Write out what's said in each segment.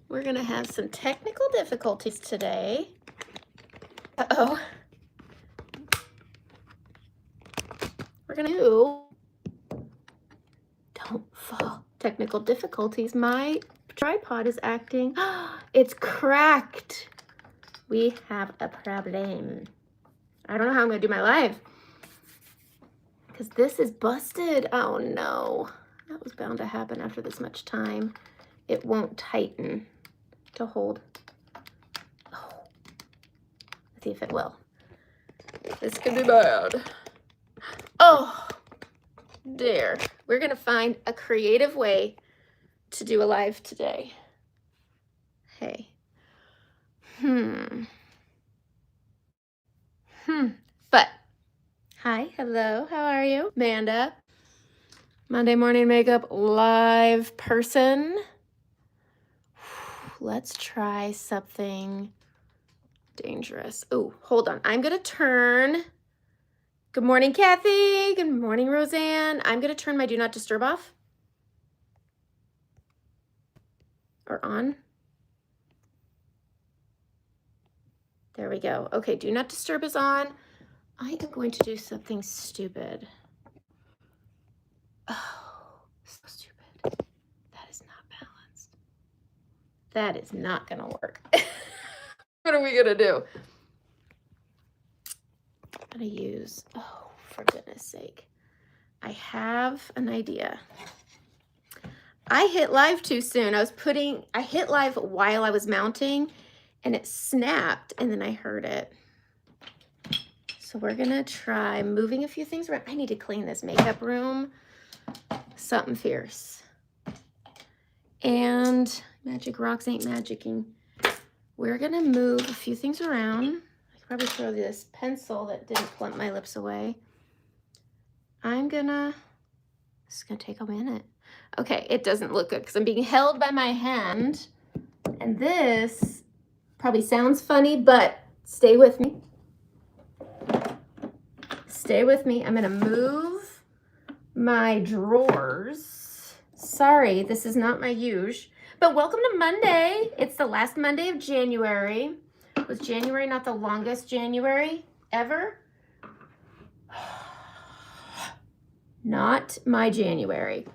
We're gonna have some technical difficulties today. Uh-oh. We're gonna do, don't fall. Technical difficulties. My tripod is acting, it's cracked. We have a problem. I don't know how I'm gonna do my live because this is busted. Oh no, that was bound to happen after this much time. It won't tighten to hold. Oh, let's see if it will. This could be bad. Oh, dear. We're gonna find a creative way to do a live today. Hey. But, hi, hello, how are you? Amanda, Monday morning makeup live person. Let's try something dangerous. Oh, hold on. I'm gonna turn. Good morning, Kathy. Good morning, Roseanne. I'm gonna turn my Do Not Disturb off. Or on. There we go. Okay, Do Not Disturb is on. I am going to do something stupid. Oh, so stupid. That is not balanced. That is not gonna work. What are we gonna do? I'm gonna use, oh, for goodness sake. I have an idea. I hit live too soon. I hit live while I was mounting and it snapped and then I heard it. So we're gonna try moving a few things around. I need to clean this makeup room. Something fierce. And magic rocks ain't magicking. We're gonna move a few things around. I could probably throw this pencil that didn't plump my lips away. This is gonna take a minute. Okay, it doesn't look good because I'm being held by my hand. And this probably sounds funny, but stay with me. Stay with me. I'm gonna move my drawers. Sorry, this is not my usual. But welcome to Monday. It's the last Monday of January. Was January not the longest January ever? Not my January.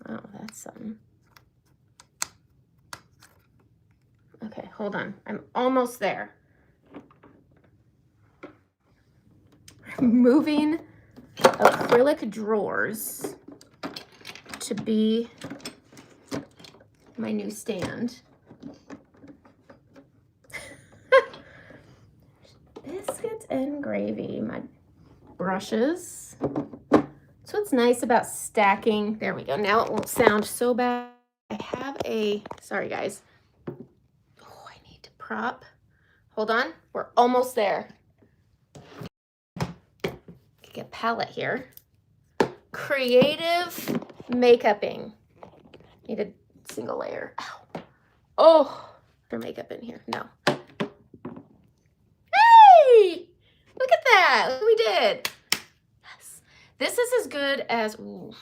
Oh, that's something. Okay, hold on. I'm almost there. Moving acrylic drawers to be my new stand. Biscuits and gravy, my brushes. So what's nice about stacking, there we go. Now it won't sound so bad. I have sorry guys. Oh, I need to prop. Hold on, we're almost there. Get a palette here. Creative makeuping. Need a single layer. Ow. Oh, for makeup in here. No. Hey! Look at that. Look what we did. Yes. This is as good as. Ooh.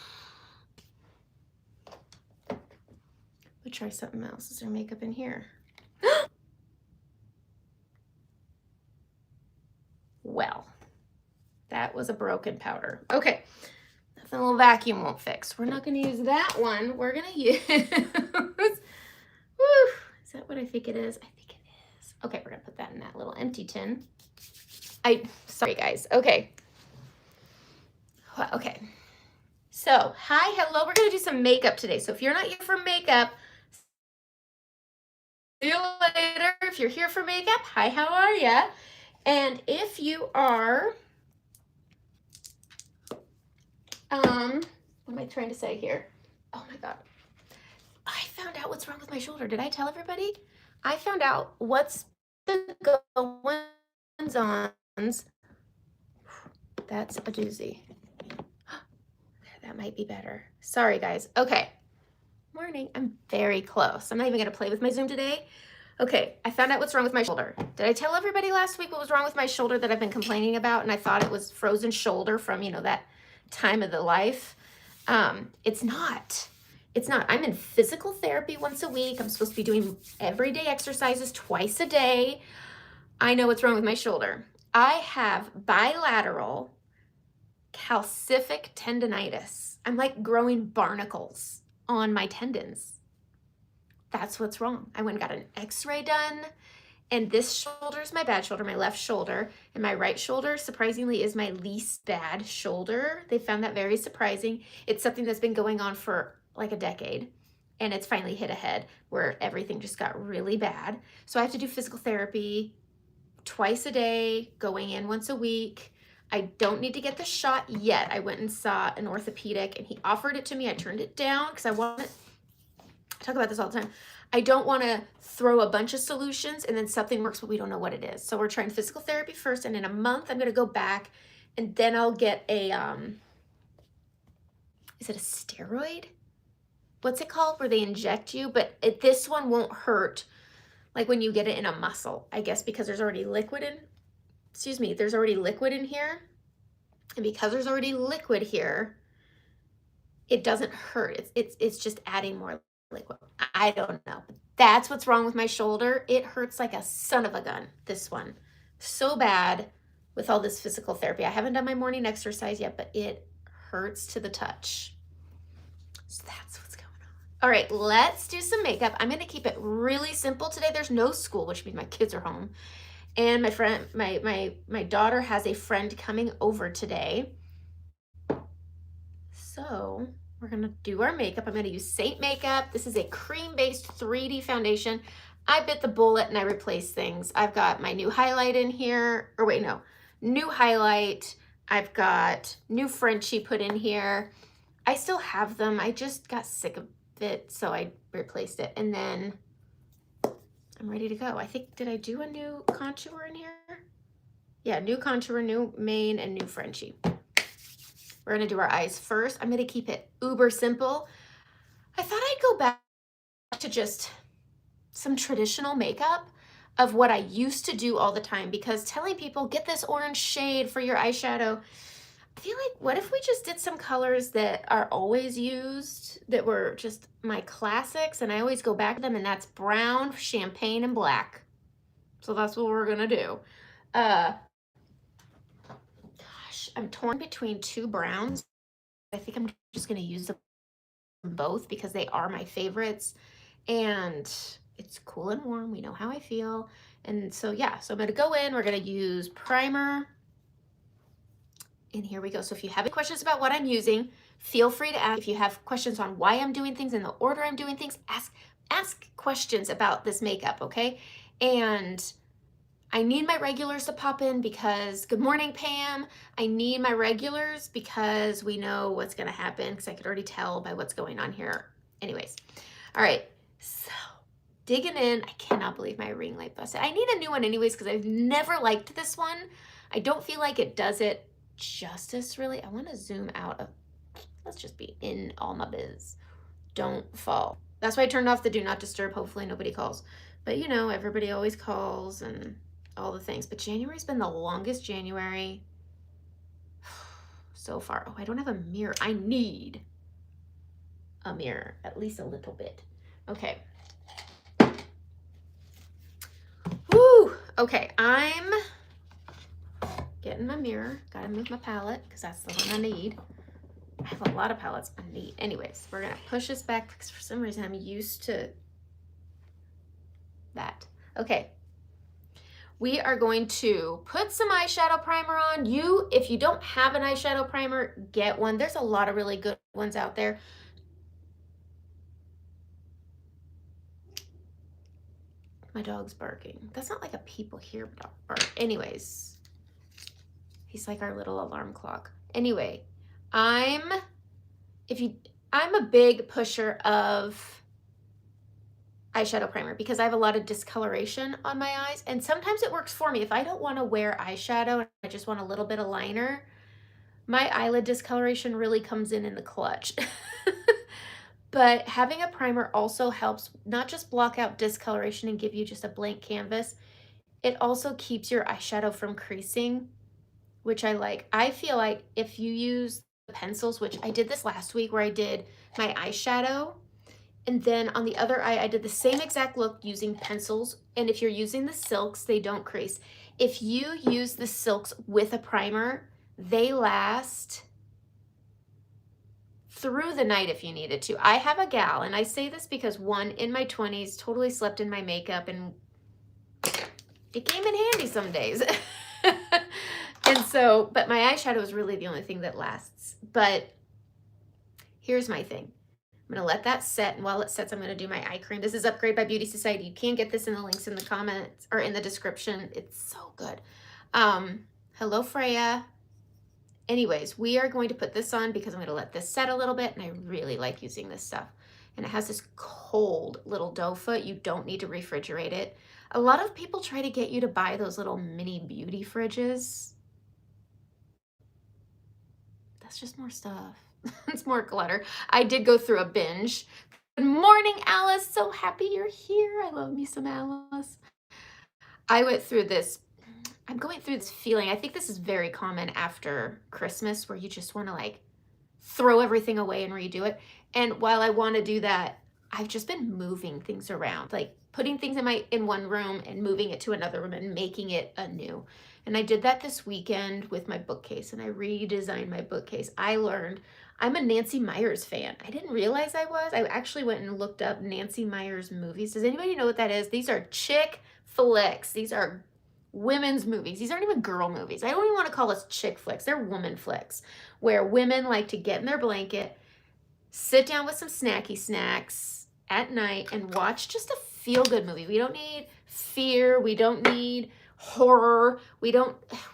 We'll try something else. Is there makeup in here? Well. That was a broken powder. Okay, nothing a little vacuum won't fix. We're not gonna use that one. We're gonna use, woo, is that what I think it is? I think it is. Okay, we're gonna put that in that little empty tin. Sorry guys, okay. Okay, so hi, hello, we're gonna do some makeup today. So if you're not here for makeup, see you later. If you're here for makeup, hi, how are ya? And if you are, what am I trying to say here? Oh my God. I found out what's wrong with my shoulder. Did I tell everybody? I found out what's the goings-ons. That's a doozy. That might be better. Sorry, guys. Okay. Morning. I'm very close. I'm not even going to play with my Zoom today. Okay. I found out what's wrong with my shoulder. Did I tell everybody last week what was wrong with my shoulder that I've been complaining about? And I thought it was frozen shoulder from, that time of the life. It's not. It's not. I'm in physical therapy once a week. I'm supposed to be doing everyday exercises twice a day. I know what's wrong with my shoulder. I have bilateral calcific tendonitis. I'm like growing barnacles on my tendons. That's what's wrong. I went and got an x-ray done, and this shoulder is my bad shoulder, my left shoulder, and my right shoulder, surprisingly, is my least bad shoulder. They found that very surprising. It's something that's been going on for like a decade, and it's finally hit a head where everything just got really bad. So I have to do physical therapy twice a day, going in once a week. I don't need to get the shot yet. I went and saw an orthopedic, and he offered it to me. I turned it down because I talk about this all the time. I don't want to throw a bunch of solutions and then something works, but we don't know what it is. So we're trying physical therapy first, and in a month I'm going to go back, and then I'll get a, is it a steroid? What's it called? Where they inject you, but this one won't hurt like when you get it in a muscle, I guess, because there's already liquid in, there's already liquid in here. And because there's already liquid here, it doesn't hurt. It's just adding more liquid. I don't know. That's what's wrong with my shoulder. It hurts like a son of a gun, this one. So bad with all this physical therapy. I haven't done my morning exercise yet, but it hurts to the touch. So that's what's going on. All right, let's do some makeup. I'm going to keep it really simple today. There's no school, which means my kids are home. And my friend, my daughter has a friend coming over today. So we're gonna do our makeup. I'm gonna use Saint Makeup. This is a cream-based 3D foundation. I bit the bullet and I replaced things. I've got my new highlight in here, or wait, no, new highlight. I've got new Frenchie put in here. I still have them. I just got sick of it, so I replaced it. And then I'm ready to go. I think, did I do a new contour in here? Yeah, new contour, new mane, and new Frenchie. We're gonna do our eyes first. I'm gonna keep it uber simple. I thought I'd go back to just some traditional makeup of what I used to do all the time, because telling people get this orange shade for your eyeshadow, I feel like, what if we just did some colors that are always used, that were just my classics, and I always go back to them, and that's brown, champagne, and black. So that's what we're gonna do. I'm torn between two browns. I think I'm just going to use them both because they are my favorites, and it's cool and warm. We know how I feel. And so, yeah, so I'm going to go in. We're going to use primer. And here we go. So if you have any questions about what I'm using, feel free to ask. If you have questions on why I'm doing things in the order I'm doing things, ask questions about this makeup, okay? And I need my regulars to pop in because, good morning, Pam. I need my regulars because we know what's gonna happen, because I could already tell by what's going on here. Anyways, all right, so digging in. I cannot believe my ring light busted. I need a new one anyways because I've never liked this one. I don't feel like it does it justice, really. I wanna zoom out of, let's just be in all my biz. Don't fall. That's why I turned off the do not disturb. Hopefully nobody calls. But you know, everybody always calls and all the things. But January's been the longest January so far. Oh, I don't have a mirror. I need a mirror, at least a little bit. Okay. Woo! Okay, I'm getting my mirror. Gotta move my palette because that's the one I need. I have a lot of palettes I need. Anyways, we're gonna push this back because for some reason I'm used to that. Okay. We are going to put some eyeshadow primer on. If you don't have an eyeshadow primer, get one. There's a lot of really good ones out there. My dog's barking. That's not like a people hear dog bark. Anyways, he's like our little alarm clock. Anyway, I'm a big pusher of eyeshadow primer because I have a lot of discoloration on my eyes, and sometimes it works for me. If I don't want to wear eyeshadow and I just want a little bit of liner, my eyelid discoloration really comes in the clutch. But having a primer also helps not just block out discoloration and give you just a blank canvas, it also keeps your eyeshadow from creasing, which I like. I feel like if you use the pencils, which I did this last week where I did my eyeshadow. And then on the other eye, I did the same exact look using pencils. And if you're using the silks, they don't crease. If you use the silks with a primer, they last through the night if you needed to. I have a gal, and I say this because one, in my 20s, totally slept in my makeup, and it came in handy some days. And so, but my eyeshadow is really the only thing that lasts. But here's my thing. I'm going to let that set, and while it sets, I'm going to do my eye cream. This is Upgrade by Beauty Society. You can get this in the links in the comments or in the description. It's so good. Hello, Freya. Anyways, we are going to put this on because I'm going to let this set a little bit, and I really like using this stuff. And it has this cold little doe foot. You don't need to refrigerate it. A lot of people try to get you to buy those little mini beauty fridges. That's just more stuff. It's more clutter. I did go through a binge. Good morning, Alice. So happy you're here. I love me some Alice. I went through this. I'm going through this feeling. I think this is very common after Christmas where you just want to like throw everything away and redo it. And while I want to do that, I've just been moving things around, like putting things in one room and moving it to another room and making it anew. And I did that this weekend with my bookcase, and I redesigned my bookcase. I learned I'm a Nancy Meyers fan. I didn't realize I was. I actually went and looked up Nancy Meyers movies. Does anybody know what that is? These are chick flicks. These are women's movies. These aren't even girl movies. I don't even want to call us chick flicks. They're woman flicks, where women like to get in their blanket, sit down with some snacky snacks at night, and watch just a feel-good movie. We don't need fear. We don't need horror. We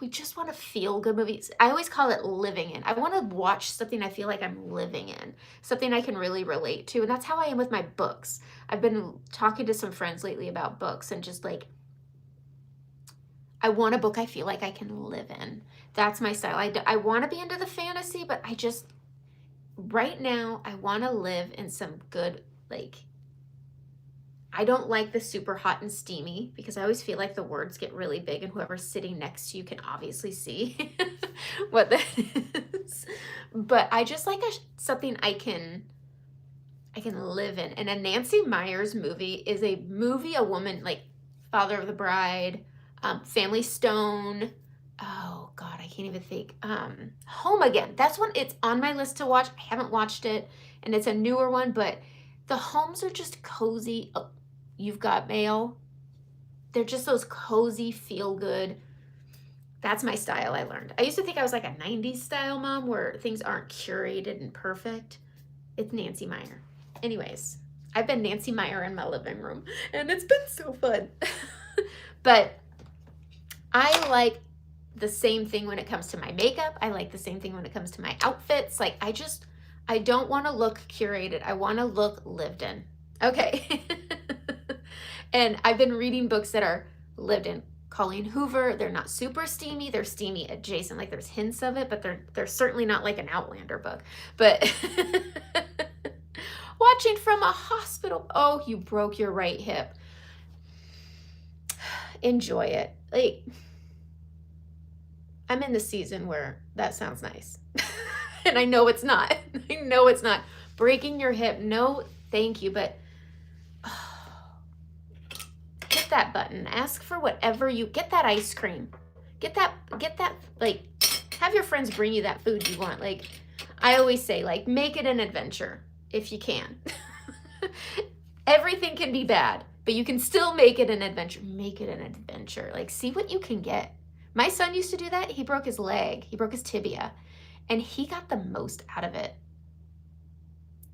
just want to feel good movies. I always call it living in. I want to watch something I feel like I'm living in, something I can really relate to. And that's how I am with my books. I've been talking to some friends lately about books, and just like, I want a book I feel like I can live in. That's my style. I want to be into the fantasy, but right now, I want to live in some good, like, I don't like the super hot and steamy because I always feel like the words get really big, and whoever's sitting next to you can obviously see what that is. But I just like something I can live in. And a Nancy Meyers movie is a movie, a woman, like Father of the Bride, Family Stone. Oh God, I can't even think. Home Again. That's one. It's on my list to watch. I haven't watched it, and it's a newer one, but the homes are just cozy. Oh, You've Got Mail. They're just those cozy, feel good. That's my style, I learned. I used to think I was like a 90s style mom where things aren't curated and perfect. It's Nancy Meyer. Anyways, I've been Nancy Meyer in my living room, and it's been so fun. But I like the same thing when it comes to my makeup. I like the same thing when it comes to my outfits. Like, I don't want to look curated. I want to look lived in. Okay. And I've been reading books that are lived in. Colleen Hoover, they're not super steamy. They're steamy adjacent. Like, there's hints of it, but they're certainly not like an Outlander book. But Watching from a Hospital. Oh, you broke your right hip. Enjoy it. Like, I'm in the season where that sounds nice. And I know it's not. I know it's not. Breaking your hip, no thank you, but hit that button. Ask for whatever get that ice cream. Get that, like, have your friends bring you that food you want. Like, I always say, like, make it an adventure if you can. Everything can be bad, but you can still make it an adventure. Make it an adventure. Like, see what you can get. My son used to do that. He broke his leg. He broke his tibia, and he got the most out of it.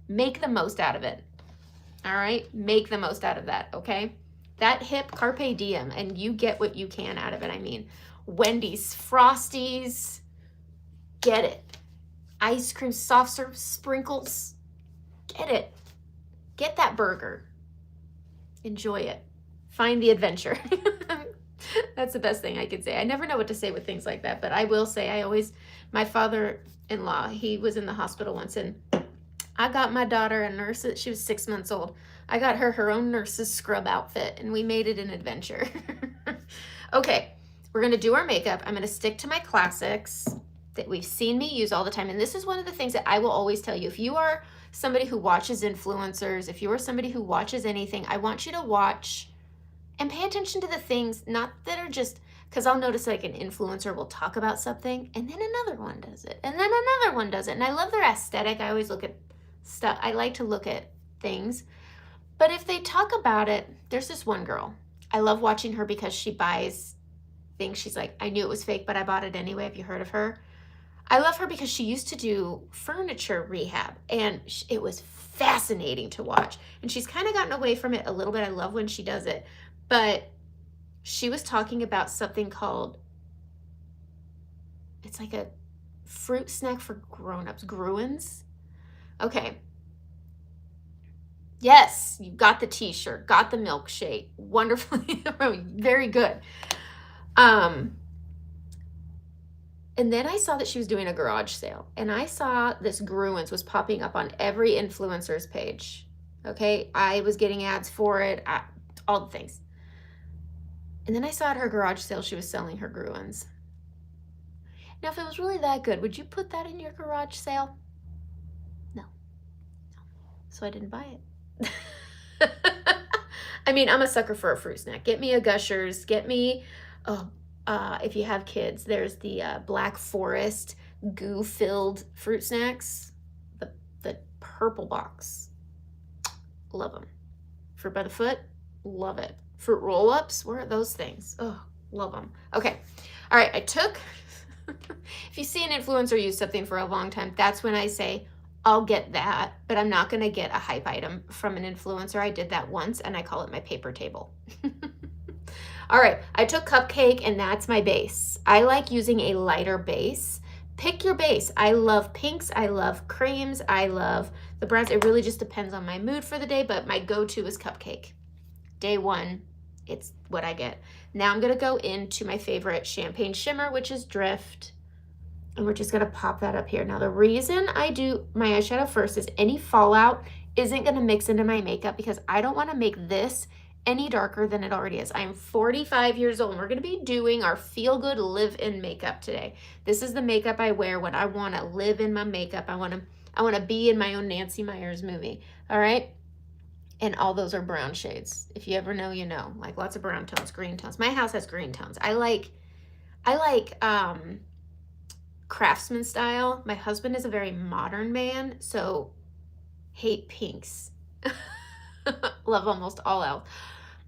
Make the most out of it. All right? Make the most out of that, okay? That hip, carpe diem, and you get what you can out of it. I mean, Wendy's, Frosties, get it. Ice cream, soft serve, sprinkles, get it. Get that burger. Enjoy it. Find the adventure. That's the best thing I could say. I never know what to say with things like that, but I will say, my father-in-law, he was in the hospital once, and I got my daughter a nurse. She was 6 months old. I got her own nurse's scrub outfit, and we made it an adventure. Okay, we're going to do our makeup. I'm going to stick to my classics that we've seen me use all the time. And this is one of the things that I will always tell you. If you are somebody who watches influencers, if you are somebody who watches anything, I want you to watch and pay attention to the things, not that are just, because I'll notice like an influencer will talk about something and then another one does it and then another one does it. And I love their aesthetic. I always look at stuff. I like to look at things. But if they talk about it, there's this one girl. I love watching her because she buys things. She's like, I knew it was fake, but I bought it anyway. Have you heard of her? I love her because she used to do furniture rehab, and it was fascinating to watch. And she's kind of gotten away from it a little bit. I love when she does it. But she was talking about something called, it's like a fruit snack for grown-ups, GRWMs. Okay. Yes, you got the t-shirt, got the milkshake. Wonderfully, very good. And then I saw that she was doing a garage sale, and I saw this GRWMs was popping up on every influencer's page. Okay, I was getting ads for it, all the things. And then I saw at her garage sale she was selling her GRWMs. Now, if it was really that good, would you put that in your garage sale? No. So I didn't buy it. I mean, I'm a sucker for a fruit snack. Get me a Gushers. Get me, if you have kids, there's the Black Forest goo-filled fruit snacks. The purple box. Love them. Fruit by the foot. Love it. Fruit roll-ups. Where are those things? Oh, love them. Okay. All right. I took, if you see an influencer use something for a long time, that's when I say, I'll get that, but I'm not going to get a hype item from an influencer. I did that once, and I call it my paper table. All right, I took Cupcake, and that's my base. I like using a lighter base. Pick your base. I love pinks. I love creams. I love the browns. It really just depends on my mood for the day, but my go-to is Cupcake. Day one, it's what I get. Now I'm going to go into my favorite champagne shimmer, which is Drift. And we're just going to pop that up here. Now, the reason I do my eyeshadow first is any fallout isn't going to mix into my makeup because I don't want to make this any darker than it already is. I'm 45 years old, and we're going to be doing our Feel Good Live-In makeup today. This is the makeup I wear when I want to live in my makeup. I want to be in my own Nancy Meyers movie. All right? And all those are brown shades. If you ever know, you know. Like lots of brown tones, green tones. My house has green tones. I like craftsman style. My husband is a very modern man, so hate pinks. Love almost all else.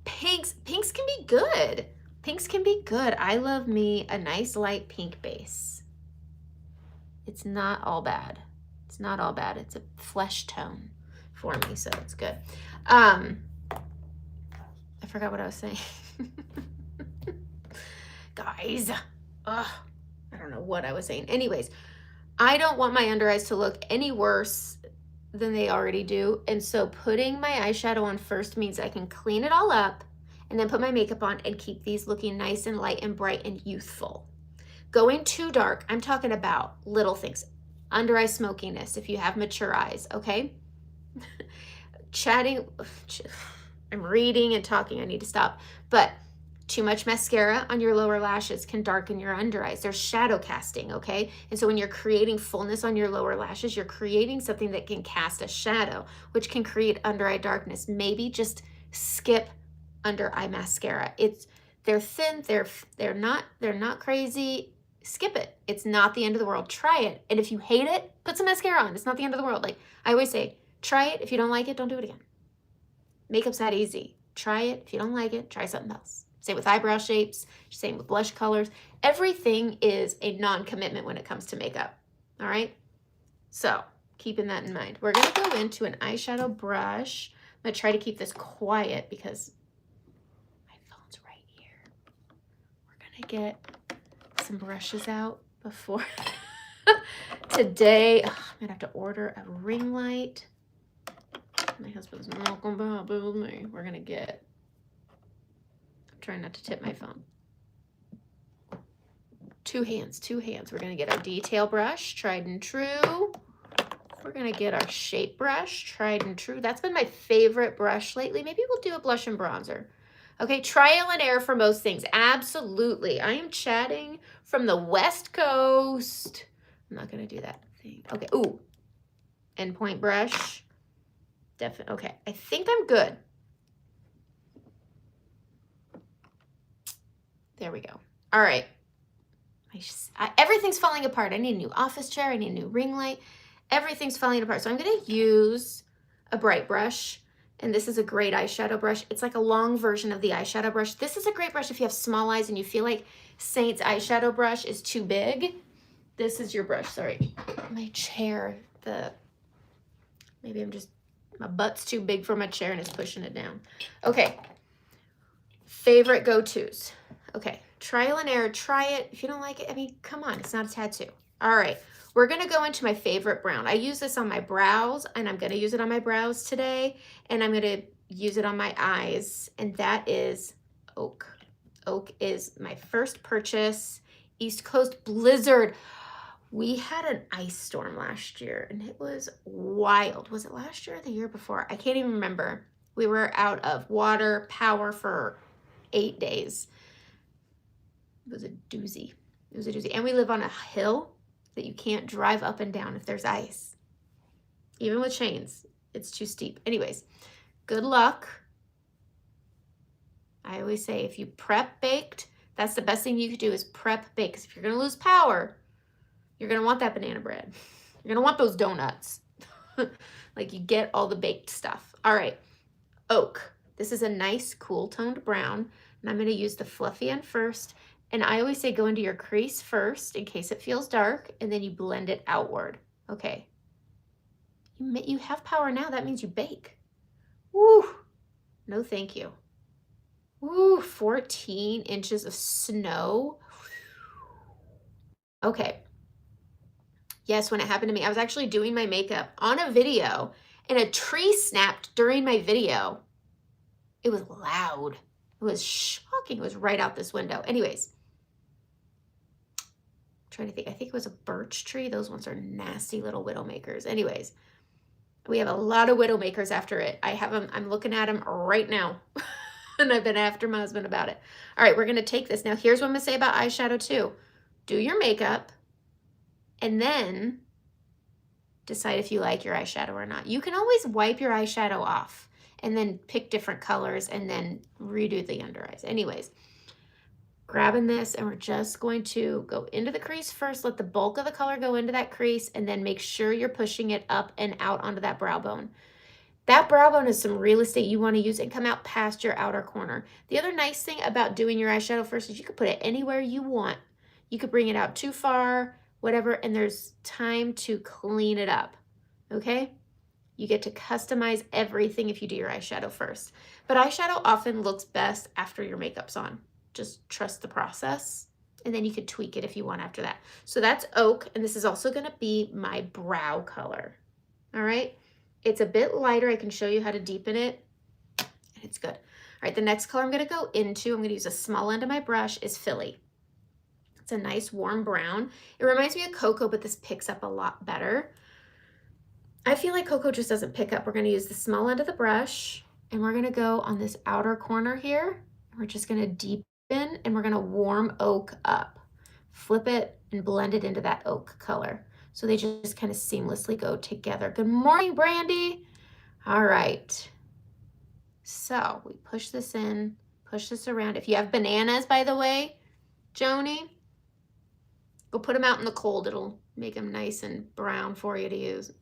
Pinks can be good. Pinks can be good. I love me a nice light pink base. It's not all bad. It's not all bad. It's a flesh tone for me, so it's good. I forgot what I was saying. Guys, ugh. I don't know what I was saying. Anyways, I don't want my under eyes to look any worse than they already do. And so putting my eyeshadow on first means I can clean it all up and then put my makeup on and keep these looking nice and light and bright and youthful. Going too dark, I'm talking about little things. Under eye smokiness if you have mature eyes, okay? Chatting, I'm reading and talking, I need to stop. But too much mascara on your lower lashes can darken your under eyes. There's shadow casting, okay? And so when you're creating fullness on your lower lashes, you're creating something that can cast a shadow, which can create under eye darkness. Maybe just skip under eye mascara. They're thin, they're not crazy. Skip it. It's not the end of the world. Try it. And if you hate it, put some mascara on. It's not the end of the world. Like I always say, try it. If you don't like it, don't do it again. Makeup's that easy. Try it. If you don't like it, try something else. Same with eyebrow shapes, same with blush colors. Everything is a non-commitment when it comes to makeup, all right? So keeping that in mind. We're gonna go into an eyeshadow brush. I'm gonna try to keep this quiet because my phone's right here. We're gonna get some brushes out before today. I'm gonna have to order a ring light. My husband's not gonna be happy with me. We're gonna get, trying not to tip my phone. Two hands. We're gonna get our detail brush, tried and true. We're gonna get our shape brush, tried and true. That's been my favorite brush lately. Maybe we'll do a blush and bronzer. Okay, trial and error for most things. Absolutely. I am chatting from the West Coast. I'm not gonna do that thing. Okay, ooh. Endpoint brush. Definitely. Okay, I think I'm good. There we go. All right. Everything's falling apart. I need a new office chair. I need a new ring light. Everything's falling apart. So I'm going to use a bright brush. And this is a great eyeshadow brush. It's like a long version of the eyeshadow brush. This is a great brush if you have small eyes and you feel like Saint's eyeshadow brush is too big. This is your brush. Sorry. My chair. Maybe my butt's too big for my chair and it's pushing it down. Okay. Favorite go-tos. Okay. Trial and error. Try it. If you don't like it, I mean, come on. It's not a tattoo. All right. We're going to go into my favorite brown. I use this on my brows, and I'm going to use it on my brows today, and I'm going to use it on my eyes, and that is Oak. Oak is my first purchase. East Coast blizzard. We had an ice storm last year, and it was wild. Was it last year or the year before? I can't even remember. We were out of water, power for 8 days. It was a doozy. It was a doozy. And we live on a hill that you can't drive up and down if there's ice. Even with chains, it's too steep. Anyways, good luck. I always say if you prep baked, that's the best thing you could do is prep bake. Because if you're going to lose power, you're going to want that banana bread. You're going to want those donuts. Like you get all the baked stuff. All right, Oak. This is a nice cool toned brown. And I'm going to use the fluffy end first. And I always say go into your crease first in case it feels dark, and then you blend it outward. Okay. You have power now. That means you bake. Woo. No, thank you. Woo, 14 inches of snow. Okay. Yes, when it happened to me, I was actually doing my makeup on a video, and a tree snapped during my video. It was loud. It was shocking. It was right out this window. Anyways. Trying to think. I think it was a birch tree. Those ones are nasty little widowmakers. Anyways, we have a lot of widowmakers after it. I have them. I'm looking at them right now. And I've been after my husband about it. All right, we're going to take this. Now, here's what I'm going to say about eyeshadow too. Do your makeup and then decide if you like your eyeshadow or not. You can always wipe your eyeshadow off and then pick different colors and then redo the under eyes. Anyways. Grabbing this, and we're just going to go into the crease first, let the bulk of the color go into that crease, and then make sure you're pushing it up and out onto that brow bone. That brow bone is some real estate you want to use and come out past your outer corner. The other nice thing about doing your eyeshadow first is you could put it anywhere you want. You could bring it out too far, whatever, and there's time to clean it up, okay? You get to customize everything if you do your eyeshadow first. But eyeshadow often looks best after your makeup's on. Just trust the process, and then you could tweak it if you want after that. So that's Oak, and this is also going to be my brow color. All right, it's a bit lighter. I can show you how to deepen it, and it's good. All right, the next color I'm going to go into, I'm going to use a small end of my brush, is Philly. It's a nice warm brown. It reminds me of Cocoa, but this picks up a lot better. I feel like Cocoa just doesn't pick up. We're going to use the small end of the brush, and we're going to go on this outer corner here. We're just going to deepen, and we're going to warm Oak up. Flip it and blend it into that oak color. So they just kind of seamlessly go together. Good morning, Brandy. All right. So we push this in, push this around. If you have bananas, by the way, Joni, go put them out in the cold. It'll make them nice and brown for you to use.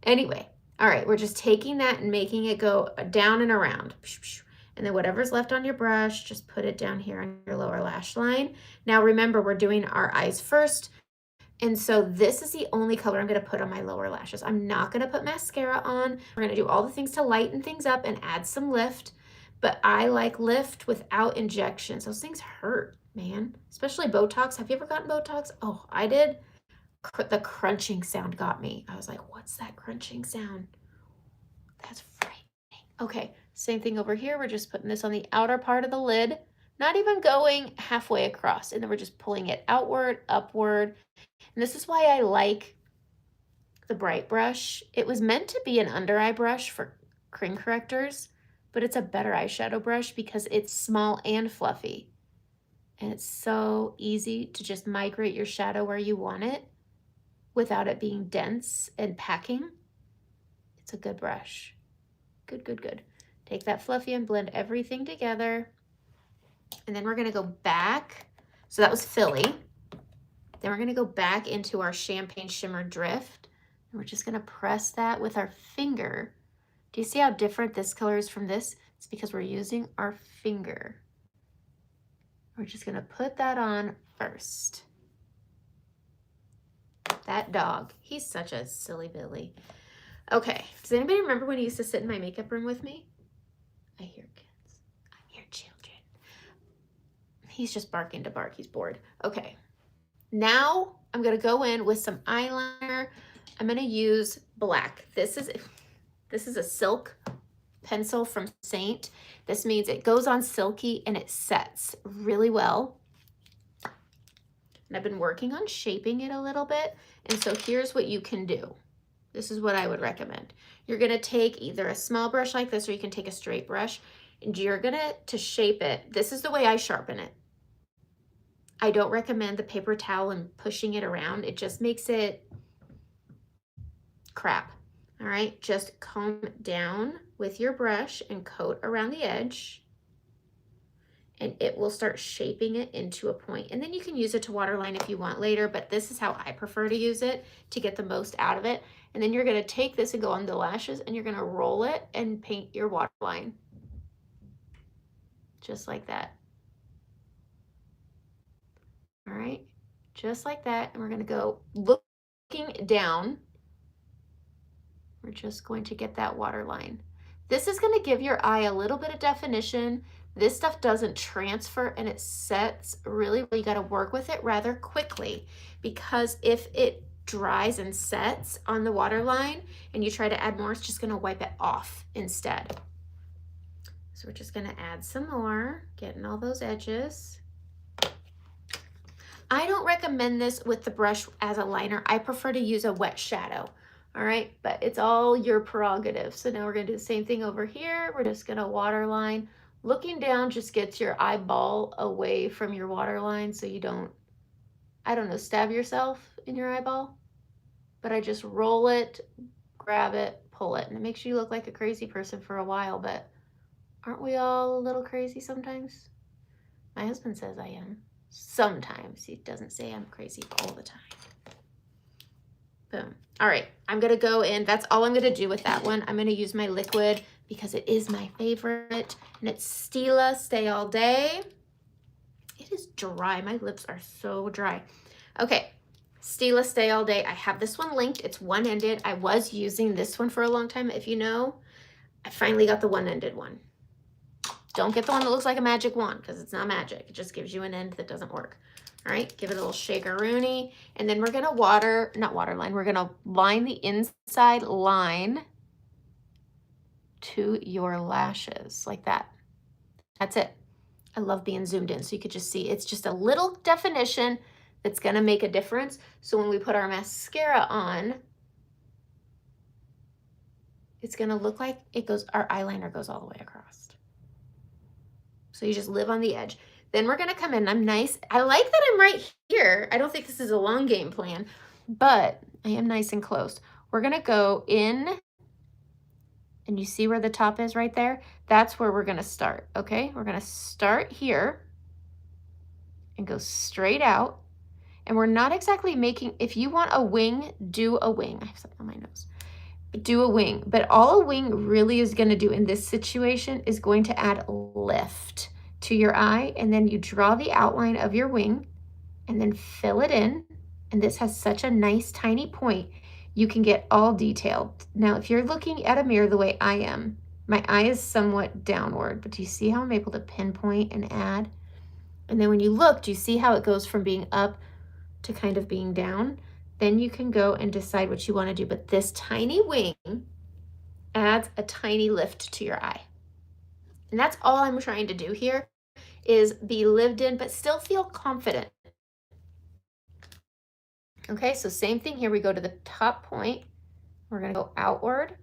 Anyway, all right, we're just taking that and making it go down and around. And then whatever's left on your brush, just put it down here on your lower lash line. Now remember, we're doing our eyes first. And so this is the only color I'm going to put on my lower lashes. I'm not going to put mascara on. We're going to do all the things to lighten things up and add some lift. But I like lift without injections. Those things hurt, man. Especially Botox. Have you ever gotten Botox? Oh, I did. The crunching sound got me. I was like, what's that crunching sound? That's frightening. Okay, same thing over here. We're just putting this on the outer part of the lid, not even going halfway across. And then we're just pulling it outward, upward. And this is why I like the bright brush. It was meant to be an under eye brush for cream correctors, but it's a better eyeshadow brush because it's small and fluffy. And it's so easy to just migrate your shadow where you want it. without it being dense and packing. It's a good brush. Good, good, good. Take that fluffy and blend everything together. And then we're gonna go back. So that was Philly. Then we're gonna go back into our Champagne Shimmer Drift. And we're just gonna press that with our finger. Do you see how different this color is from this? It's because we're using our finger. We're just gonna put that on first. That dog, he's such a silly Billy. Okay, does anybody remember when he used to sit in my makeup room with me? I hear kids, I hear children. He's just barking to bark, he's bored. Okay, now I'm gonna go in with some eyeliner. I'm gonna use black. This is a silk pencil from Saint. This means it goes on silky and it sets really well. And I've been working on shaping it a little bit. And so here's what you can do. This is what I would recommend. You're gonna take either a small brush like this, or you can take a straight brush, and you're gonna, to shape it, this is the way I sharpen it. I don't recommend the paper towel and pushing it around. It just makes it crap. All right, just comb down with your brush and coat around the edge, and it will start shaping it into a point. And then you can use it to waterline if you want later, but this is how I prefer to use it to get the most out of it. And then you're gonna take this and go on the lashes, and you're gonna roll it and paint your waterline. Just like that. All right, just like that. And we're gonna go looking down. We're just going to get that waterline. This is gonna give your eye a little bit of definition. This stuff doesn't transfer and it sets really well. You gotta work with it rather quickly, because if it dries and sets on the waterline and you try to add more, it's just gonna wipe it off instead. So we're just gonna add some more, getting all those edges. I don't recommend this with the brush as a liner. I prefer to use a wet shadow. All right, but it's all your prerogative. So now we're gonna do the same thing over here. We're just gonna waterline. Looking down just gets your eyeball away from your waterline so you don't, I don't know, stab yourself in your eyeball. But I just roll it, grab it, pull it, and it makes you look like a crazy person for a while, but aren't we all a little crazy sometimes? My husband says I am. Sometimes. He doesn't say I'm crazy all the time. Boom. All right, I'm gonna go in. That's all I'm gonna do with that one. I'm gonna use my liquid because it is my favorite, and it's Stila Stay All Day. It is dry. My lips are so dry. Okay, Stila Stay All Day. I have this one linked. It's one-ended. I was using this one for a long time. If you know, I finally got the one-ended one. Don't get the one that looks like a magic wand, because it's not magic. It just gives you an end that doesn't work. All right, give it a little shaker-rooney, and then we're gonna we're gonna line the inside line to your lashes, like that. That's it. I love being zoomed in, so you could just see, it's just a little definition that's gonna make a difference. So when we put our mascara on, it's gonna look like our eyeliner goes all the way across. So you just live on the edge. Then we're gonna come in, I'm nice. I like that I'm right here. I don't think this is a long game plan, but I am nice and close. We're gonna go in, and you see where the top is right there? That's where we're gonna start, okay? We're gonna start here and go straight out. And we're not exactly making, if you want a wing, do a wing. I have something on my nose. Do a wing, but all a wing really is gonna do in this situation is going to add lift to your eye, and then you draw the outline of your wing and then fill it in. And this has such a nice tiny point. You can get all detailed. Now, if you're looking at a mirror the way I am, my eye is somewhat downward, but do you see how I'm able to pinpoint and add? And then when you look, do you see how it goes from being up to kind of being down? Then you can go and decide what you want to do. But this tiny wing adds a tiny lift to your eye. And that's all I'm trying to do here, is be lived in, but still feel confident. Okay, so same thing here. We go to the top point. We're gonna go outward.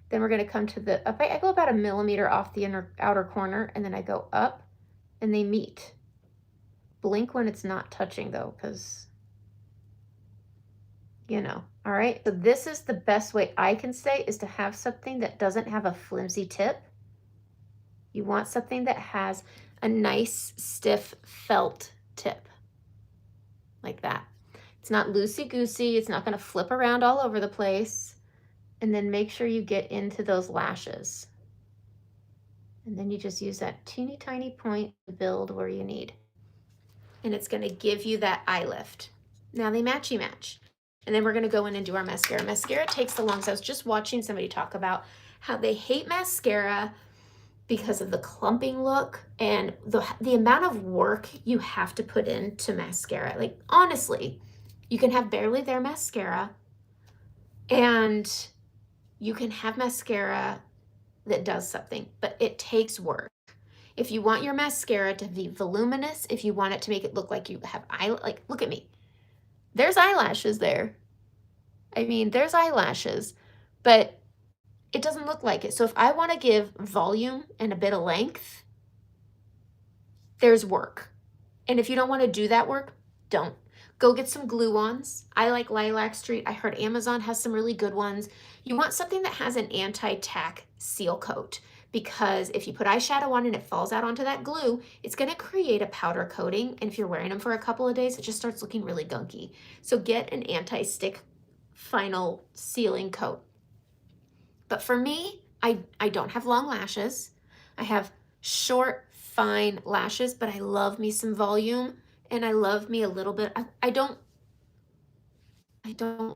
Then we're gonna come to the, I go about 1 millimeter off the outer corner, and then I go up and they meet. Blink when it's not touching though, because you know. All right, so this is the best way I can say is to have something that doesn't have a flimsy tip. You want something that has a nice, stiff felt tip, like that. It's not loosey-goosey, it's not gonna flip around all over the place. And then make sure you get into those lashes. And then you just use that teeny tiny point to build where you need. And it's gonna give you that eye lift. Now they matchy match. And then we're gonna go in and do our mascara. Mascara takes the longest. I was just watching somebody talk about how they hate mascara because of the clumping look and the amount of work you have to put into mascara. Like honestly, you can have barely there mascara and you can have mascara that does something, but it takes work. If you want your mascara to be voluminous, if you want it to make it look like you have like look at me. There's eyelashes there. I mean, there's eyelashes, but it doesn't look like it. So if I want to give volume and a bit of length, there's work. And if you don't want to do that work, don't. Go get some glue-ons. I like Lilac Street. I heard Amazon has some really good ones. You want something that has an anti-tack seal coat because if you put eyeshadow on and it falls out onto that glue, it's going to create a powder coating. And if you're wearing them for a couple of days, it just starts looking really gunky. So get an anti-stick final sealing coat. But for me, I don't have long lashes. I have short, fine lashes, but I love me some volume and I love me a little bit. I don't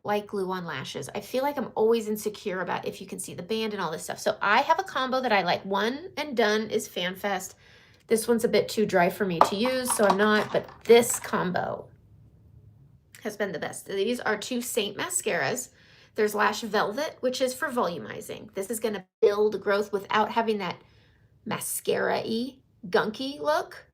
like glue on lashes. I feel like I'm always insecure about if you can see the band and all this stuff. So I have a combo that I like. One and done is FanFest. This one's a bit too dry for me to use, so I'm not, but this combo has been the best. These are two Saint mascaras. There's Lash Velvet, which is for volumizing. This is gonna build growth without having that mascara-y, gunky look.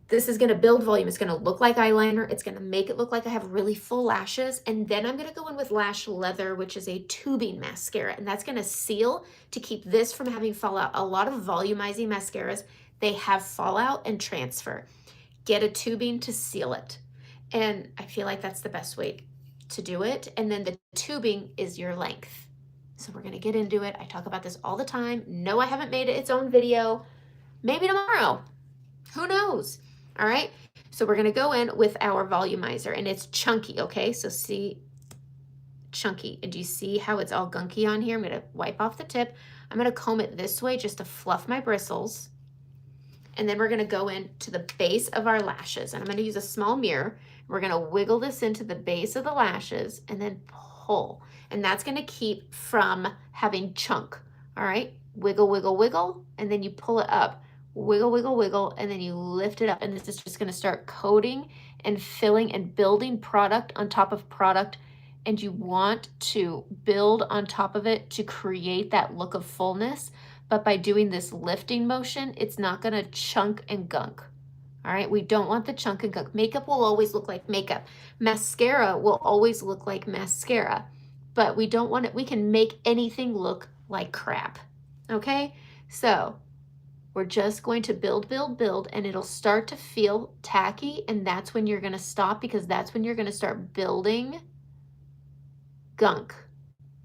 This is gonna build volume. It's gonna look like eyeliner. It's gonna make it look like I have really full lashes. And then I'm gonna go in with Lash Leather, which is a tubing mascara. And that's gonna seal to keep this from having fallout. A lot of volumizing mascaras, they have fallout and transfer. Get a tubing to seal it. And I feel like that's the best way to do it. And then the tubing is your length. So we're gonna get into it. I talk about this all the time. No, I haven't made it its own video. Maybe tomorrow. Who knows? All right. So we're gonna go in with our volumizer and it's chunky, okay? So see, chunky. And do you see how it's all gunky on here? I'm gonna wipe off the tip. I'm gonna comb it this way just to fluff my bristles. And then we're gonna go into the base of our lashes. And I'm gonna use a small mirror. We're gonna wiggle this into the base of the lashes and then pull. And that's gonna keep from having chunk, all right? Wiggle, wiggle, wiggle, and then you pull it up. Wiggle, wiggle, wiggle, and then you lift it up. And this is just gonna start coating and filling and building product on top of product. And you want to build on top of it to create that look of fullness. But by doing this lifting motion, it's not gonna chunk and gunk. All right, we don't want the chunk and gunk. Makeup will always look like makeup. Mascara will always look like mascara, but we don't want it. We can make anything look like crap, okay? So we're just going to build, build, build, and it'll start to feel tacky, and that's when you're gonna stop because that's when you're gonna start building gunk,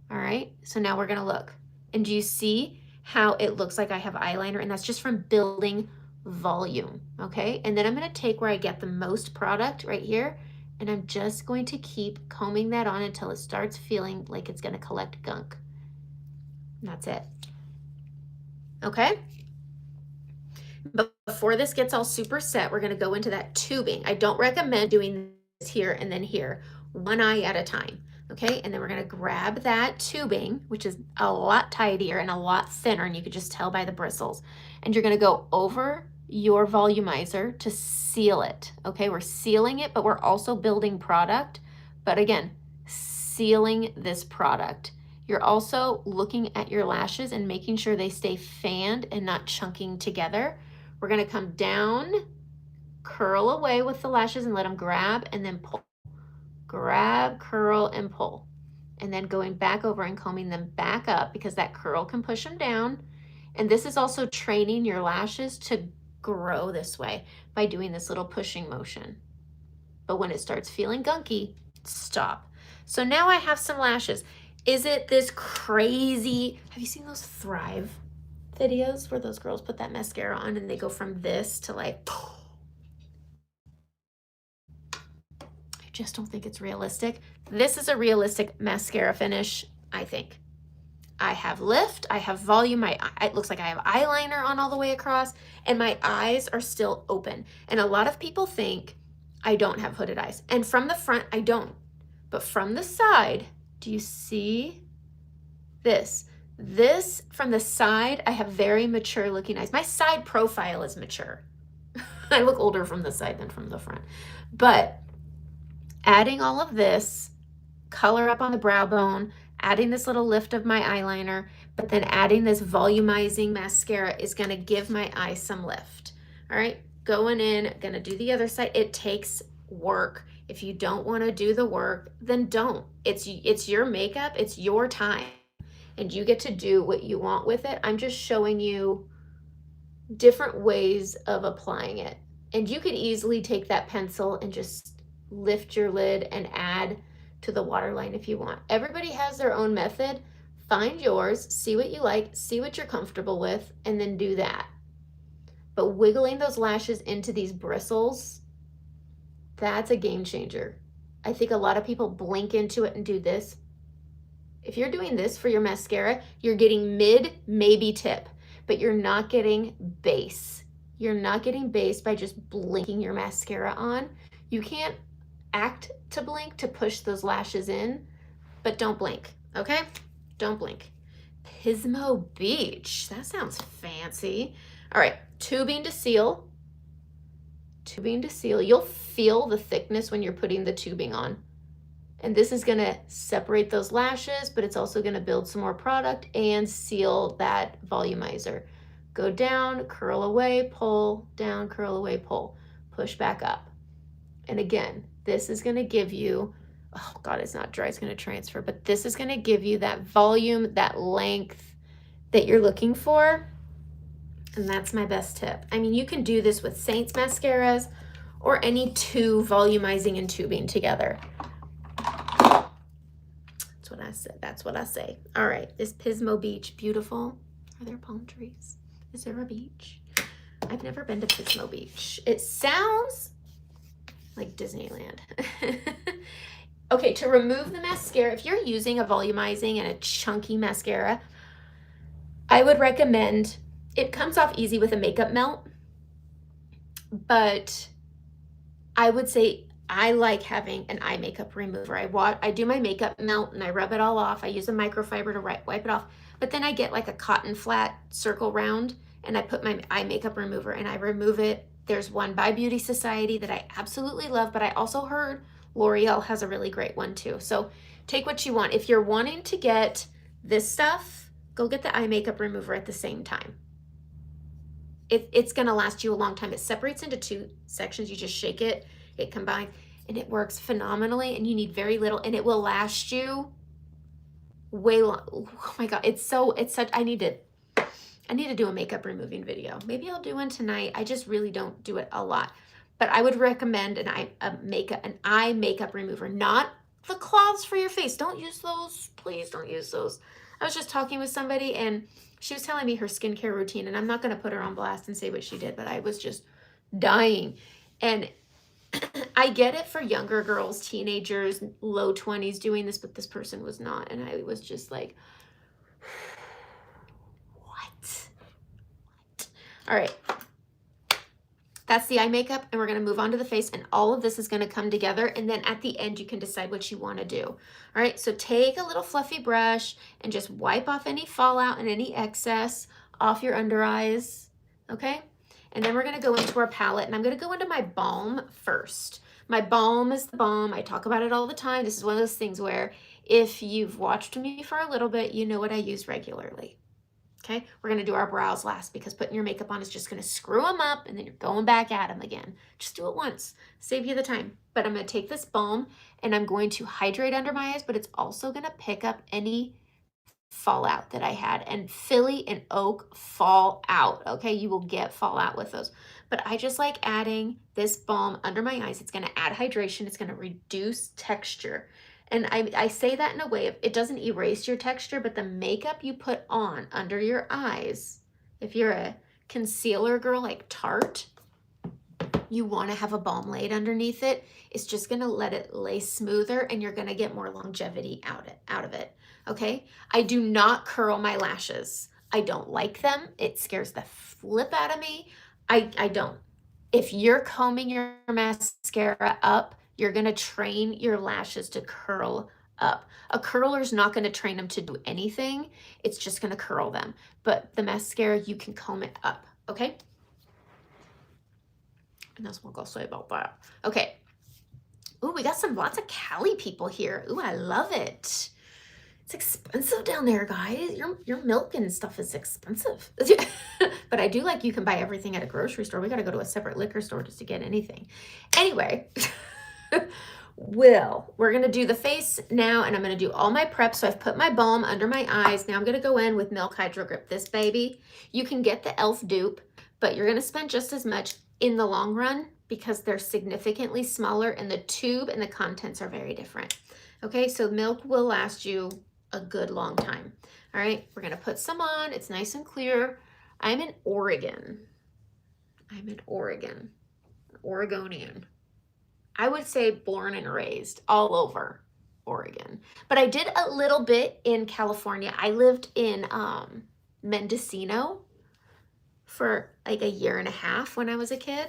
all right? So now we're gonna look. And do you see how it looks like I have eyeliner? And that's just from building volume, okay? And then I'm gonna take where I get the most product right here, and I'm just going to keep combing that on until it starts feeling like it's gonna collect gunk. And that's it, okay? But before this gets all super set, we're gonna go into that tubing. I don't recommend doing this here and then here, one eye at a time, okay? And then we're gonna grab that tubing, which is a lot tidier and a lot thinner, and you could just tell by the bristles. And you're gonna go over your volumizer to seal it, okay? We're sealing it, but we're also building product. But again, sealing this product. You're also looking at your lashes and making sure they stay fanned and not chunking together. We're gonna come down, curl away with the lashes and let them grab and then pull. Grab, curl, and pull. And then going back over and combing them back up because that curl can push them down. And this is also training your lashes to grow this way by doing this little pushing motion. But when it starts feeling gunky, stop. So now I have some lashes. Is it this crazy? Have you seen those Thrive videos where those girls put that mascara on and they go from this to like, I just don't think it's realistic. This is a realistic mascara finish, I think. I have lift, I have volume, it looks like I have eyeliner on all the way across, and my eyes are still open. And a lot of people think I don't have hooded eyes. And from the front, I don't. But from the side, do you see this? This, from the side, I have very mature looking eyes. My side profile is mature. I look older from the side than from the front. But adding all of this, color up on the brow bone, adding this little lift of my eyeliner, but then adding this volumizing mascara is gonna give my eyes some lift. All right, going in, gonna do the other side. It takes work. If you don't wanna do the work, then don't. It's your makeup, it's your time, and you get to do what you want with it. I'm just showing you different ways of applying it. And you could easily take that pencil and just lift your lid and add to the waterline if you want. Everybody has their own method. Find yours, see what you like, see what you're comfortable with, and then do that. But wiggling those lashes into these bristles, that's a game changer. I think a lot of people blink into it and do this. If you're doing this for your mascara, you're getting mid, maybe tip, but you're not getting base. You're not getting base by just blinking your mascara on. You can't act to blink to push those lashes in, but don't blink, okay? Don't blink. Pismo Beach, that sounds fancy. All right, tubing to seal. Tubing to seal. You'll feel the thickness when you're putting the tubing on. And this is gonna separate those lashes, but it's also gonna build some more product and seal that volumizer. Go down, curl away, pull, down, curl away, pull. Push back up. And again, this is gonna give you, oh God, it's not dry, it's gonna transfer, but this is gonna give you that volume, that length that you're looking for. And that's my best tip. I mean, you can do this with Saints mascaras or any two volumizing and tubing together. That's what I said. That's what I say. All right, this Pismo Beach, beautiful. Are there palm trees? Is there a beach? I've never been to Pismo Beach. It sounds like Disneyland. Okay, to remove the mascara, if you're using a volumizing and a chunky mascara, I would recommend, it comes off easy with a makeup melt, but I would say I like having an eye makeup remover. I do my makeup melt and I rub it all off. I use a microfiber to wipe it off, but then I get like a cotton flat circle round and I put my eye makeup remover and I remove it. There's one by Beauty Society that I absolutely love, but I also heard L'Oreal has a really great one too. So take what you want. If you're wanting to get this stuff, go get the eye makeup remover at the same time. It's gonna last you a long time. It separates into two sections. You just shake it, it combines, and it works phenomenally, and you need very little, and it will last you way long. Oh my God, it's such, I need to do a makeup removing video. Maybe I'll do one tonight. I just really don't do it a lot. But I would recommend an eye makeup remover, not the cloths for your face. Don't use those. Please don't use those. I was just talking with somebody and she was telling me her skincare routine, and I'm not going to put her on blast and say what she did, but I was just dying. And I get it for younger girls, teenagers, low 20s doing this, but this person was not. And I was just like, what? All right. That's the eye makeup, and we're going to move on to the face, and all of this is going to come together, and then at the end you can decide what you want to do. All right, so take a little fluffy brush and just wipe off any fallout and any excess off your under eyes, okay? And then we're going to go into our palette, and I'm going to go into my balm first. My balm is the balm. I talk about it all the time. This is one of those things where if you've watched me for a little bit, you know what I use regularly. Okay, we're gonna do our brows last because putting your makeup on is just gonna screw them up and then you're going back at them again. Just do it once, save you the time. But I'm gonna take this balm and I'm going to hydrate under my eyes, but it's also gonna pick up any fallout that I had. And Philly and Oak fall out, okay? You will get fallout with those. But I just like adding this balm under my eyes. It's gonna add hydration, it's gonna reduce texture. And I say that in a way of, it doesn't erase your texture, but the makeup you put on under your eyes, if you're a concealer girl like Tarte, you want to have a balm laid underneath it. It's just going to let it lay smoother, and you're going to get more longevity out of it. Okay? I do not curl my lashes. I don't like them. It scares the flip out of me. I don't. If you're combing your mascara up, you're going to train your lashes to curl up. A curler's not going to train them to do anything. It's just going to curl them. But the mascara, you can comb it up. Okay? And that's what I'll say about that. Okay. Ooh, we got lots of Cali people here. Ooh, I love it. It's expensive down there, guys. Your milk and stuff is expensive. But I do like you can buy everything at a grocery store. We got to go to a separate liquor store just to get anything. Anyway, we're going to do the face now, and I'm going to do all my prep. So I've put my balm under my eyes. Now I'm going to go in with Milk Hydro Grip this baby. You can get the e.l.f. dupe, but you're going to spend just as much in the long run because they're significantly smaller, and the tube and the contents are very different. Okay, so Milk will last you a good long time. All right, we're gonna put some on. It's nice and clear. I'm in Oregon. Oregonian. I would say born and raised all over Oregon. But I did a little bit in California. I lived in Mendocino for like a year and a half when I was a kid.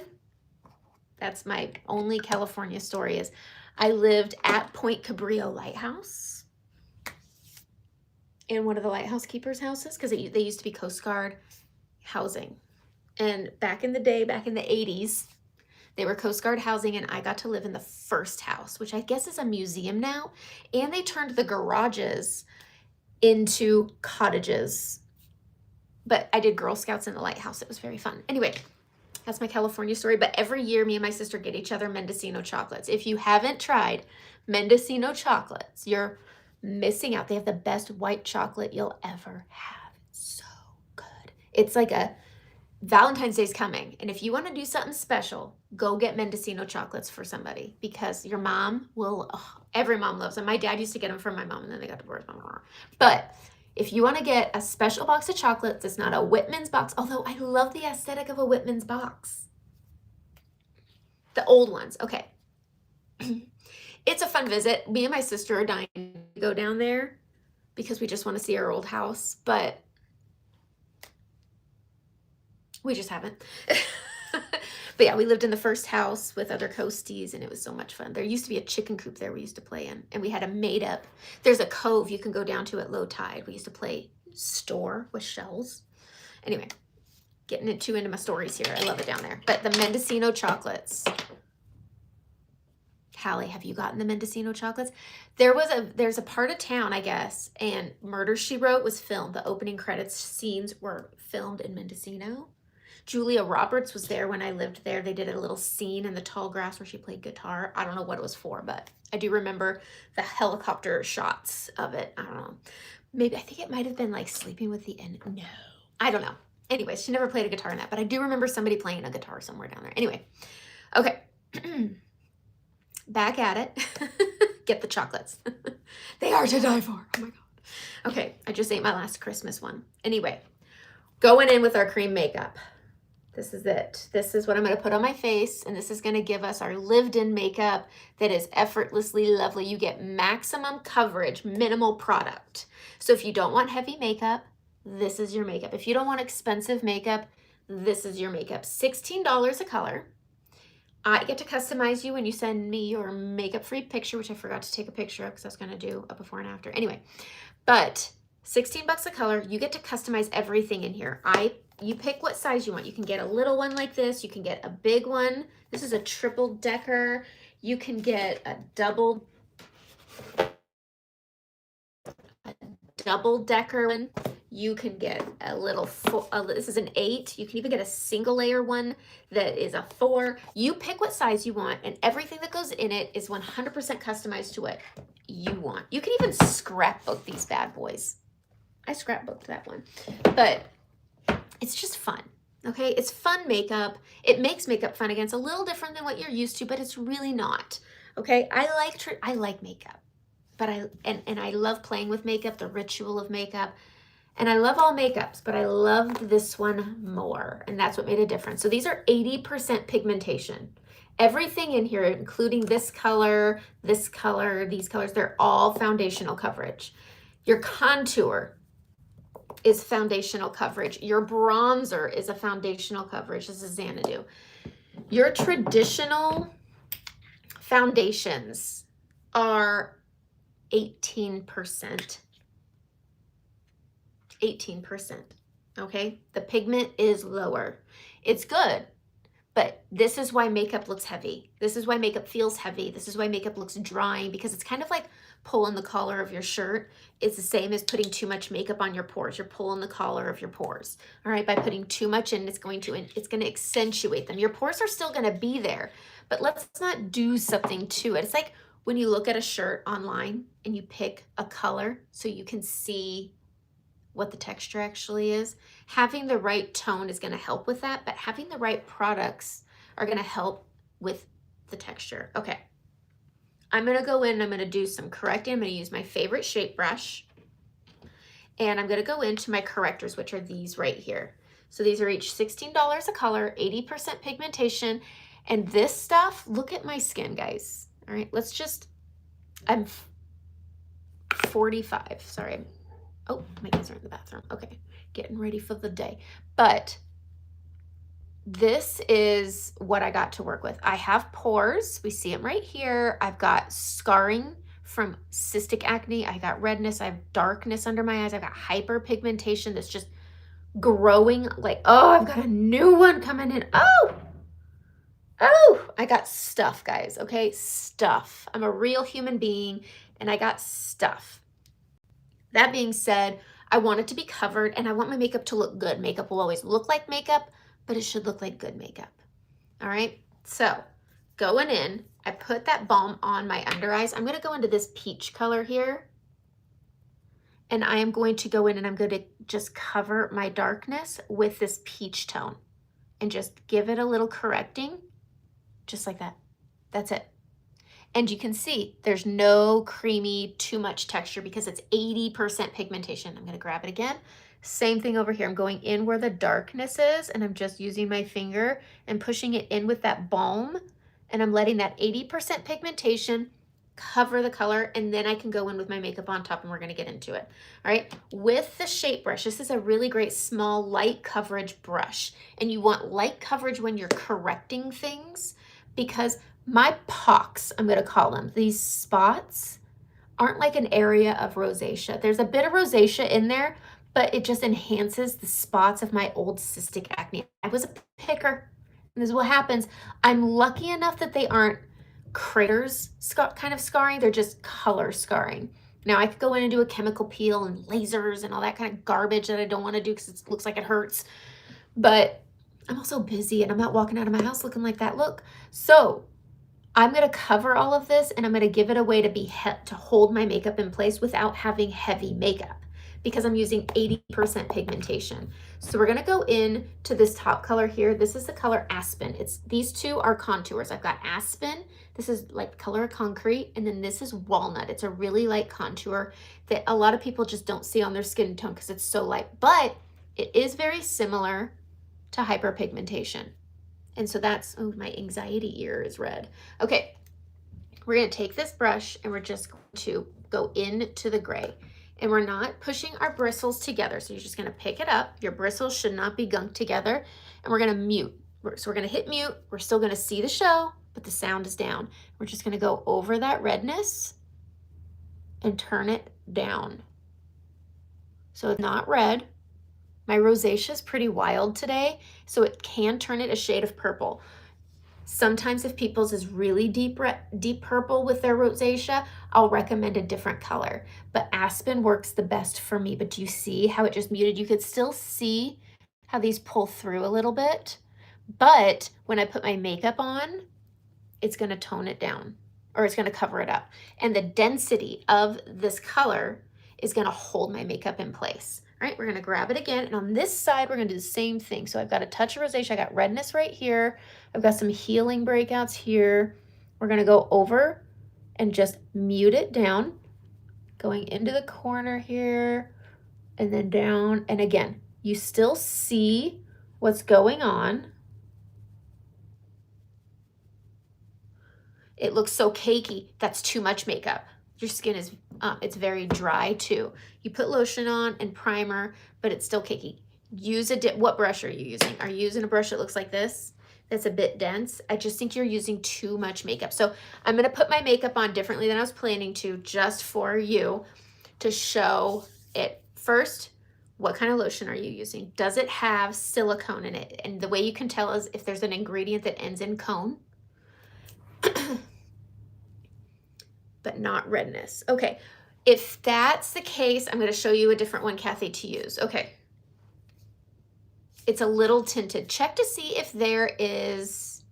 That's my only California story, is I lived at Point Cabrillo Lighthouse, in one of the lighthouse keepers' houses, because they used to be Coast Guard housing. And back in the day, back in the 80s, they were Coast Guard housing, and I got to live in the first house, which I guess is a museum now. And they turned the garages into cottages. But I did Girl Scouts in the lighthouse. It was very fun. Anyway, that's my California story. But every year, me and my sister get each other Mendocino chocolates. If you haven't tried Mendocino chocolates, you're missing out. They have the best white chocolate you'll ever have. It's so good. It's like a Valentine's Day's coming, and if you want to do something special, go get Mendocino chocolates for somebody, because your mom will, every mom loves them. My dad used to get them from my mom, and then they got divorced. But if you want to get a special box of chocolates, it's not a Whitman's box, although I love the aesthetic of a Whitman's box. The old ones. Okay. It's a fun visit. Me and my sister are dying to go down there because we just want to see our old house, but we just haven't. But yeah, we lived in the first house with other coasties, and it was so much fun. There used to be a chicken coop there we used to play in, and we had a made up, there's a cove you can go down to at low tide. We used to play store with shells. Anyway, getting too into my stories here. I love it down there. But the Mendocino chocolates. Callie, have you gotten the Mendocino chocolates? There's a part of town, I guess, and Murder, She Wrote was filmed. The opening credits scenes were filmed in Mendocino. Julia Roberts was there when I lived there. They did a little scene in the tall grass where she played guitar. I don't know what it was for, but I do remember the helicopter shots of it. I don't know. Maybe, I think it might have been like Sleeping with the End. No, I don't know. Anyways, she never played a guitar in that, but I do remember somebody playing a guitar somewhere down there. Anyway, okay. Back at it. Get the chocolates. They are to die for. Oh my God. Okay, I just ate my last Christmas one. Anyway, going in with our cream makeup. This is it. This is what I'm going to put on my face, and this is going to give us our lived-in makeup that is effortlessly lovely. You get maximum coverage, minimal product. So if you don't want heavy makeup, this is your makeup. If you don't want expensive makeup, this is your makeup. $16 a color. I get to customize you when you send me your makeup-free picture, which I forgot to take a picture of because I was going to do a before and after. Anyway, but $16 a color. You get to customize everything in here. You pick what size you want. You can get a little one like this. You can get a big one. This is a triple decker. You can get a double decker one. You can get a little, this is an 8. You can even get a single layer one that is a 4. You pick what size you want, and everything that goes in it is 100% customized to what you want. You can even scrapbook these bad boys. I scrapbooked that one, but it's just fun. Okay, it's fun makeup. It makes makeup fun again. It's a little different than what you're used to, but it's really not. Okay, I like makeup. but I love playing with makeup, the ritual of makeup. And I love all makeups, but I loved this one more. And that's what made a difference. So these are 80% pigmentation. Everything in here, including this color, these colors, they're all foundational coverage. Your contour is foundational coverage. Your bronzer is a foundational coverage. This is Xanadu. Your traditional foundations are 18%. 18%. Okay? The pigment is lower. It's good, but this is why makeup looks heavy. This is why makeup feels heavy. This is why makeup looks drying, because it's kind of like pulling the collar of your shirt. It's the same as putting too much makeup on your pores. You're pulling the collar of your pores. All right? By putting too much in, it's going to accentuate them. Your pores are still going to be there, but let's not do something to it. It's like when you look at a shirt online and you pick a color so you can see what the texture actually is. Having the right tone is going to help with that, but having the right products are going to help with the texture. Okay, I'm going to go in and I'm going to do some correcting. I'm going to use my favorite shape brush, and I'm going to go into my correctors, which are these right here. So these are each $16 a color, 80% pigmentation, and this stuff, look at my skin, guys. All right, I'm 45, sorry. Oh, my kids are in the bathroom. Okay, getting ready for the day. But this is what I got to work with. I have pores. We see them right here. I've got scarring from cystic acne. I got redness. I have darkness under my eyes. I've got hyperpigmentation that's just growing like, oh, I've got a new one coming in. Oh, I got stuff, guys, okay? Stuff. I'm a real human being, and I got stuff. That being said, I want it to be covered, and I want my makeup to look good. Makeup will always look like makeup, but it should look like good makeup. All right, so going in, I put that balm on my under eyes. I'm gonna go into this peach color here, and I am going to go in and I'm going to just cover my darkness with this peach tone and just give it a little correcting, just like that. That's it. And you can see there's no creamy, too much texture because it's 80% pigmentation. I'm gonna grab it again. Same thing over here. I'm going in where the darkness is, and I'm just using my finger and pushing it in with that balm, and I'm letting that 80% pigmentation cover the color, and then I can go in with my makeup on top, and we're gonna get into it. All right, with the shape brush, this is a really great small light coverage brush, and you want light coverage when you're correcting things, because my pocks, I'm gonna call them, these spots aren't like an area of rosacea. There's a bit of rosacea in there, but it just enhances the spots of my old cystic acne. I was a picker, and this is what happens. I'm lucky enough that they aren't craters kind of scarring, they're just color scarring. Now I could go in and do a chemical peel and lasers and all that kind of garbage that I don't wanna do because it looks like it hurts, but I'm also busy and I'm not walking out of my house looking like that look. So I'm gonna cover all of this, and I'm gonna give it a way to hold my makeup in place without having heavy makeup, because I'm using 80% pigmentation. So we're gonna go in to this top color here. This is the color Aspen. These two are contours. I've got Aspen, this is like color of concrete, and then this is Walnut. It's a really light contour that a lot of people just don't see on their skin tone because it's so light, but it is very similar to hyperpigmentation. And so that's, oh, my anxiety ear is red. Okay, we're gonna take this brush and we're just going to go into the gray. And we're not pushing our bristles together. So you're just gonna pick it up. Your bristles should not be gunked together. And we're gonna mute. So we're gonna hit mute. We're still gonna see the show, but the sound is down. We're just gonna go over that redness and turn it down. So it's not red. My rosacea is pretty wild today, so it can turn it a shade of purple. Sometimes if people's is really deep purple with their rosacea, I'll recommend a different color. But Aspen works the best for me. But do you see how it just muted? You could still see how these pull through a little bit. But when I put my makeup on, it's going to tone it down, or it's going to cover it up. And the density of this color is going to hold my makeup in place. All right, we're gonna grab it again, and on this side, we're gonna do the same thing. So I've got a touch of rosacea, I got redness right here, I've got some healing breakouts here. We're gonna go over and just mute it down. going into the corner here and then down. And again, you still see what's going on. It looks so cakey. That's too much makeup. Your skin is, it's very dry too. You put lotion on and primer, but it's still cakey. Use what brush are you using? Are you using a brush that looks like this? That's a bit dense. I just think you're using too much makeup. So I'm gonna put my makeup on differently than I was planning to, just for you to show it. First, what kind of lotion are you using? Does it have silicone in it? And the way you can tell is if there's an ingredient that ends in cone, but not redness. Okay, if that's the case, I'm gonna show you a different one, Kathy, to use. Okay. It's a little tinted. Check to see if there is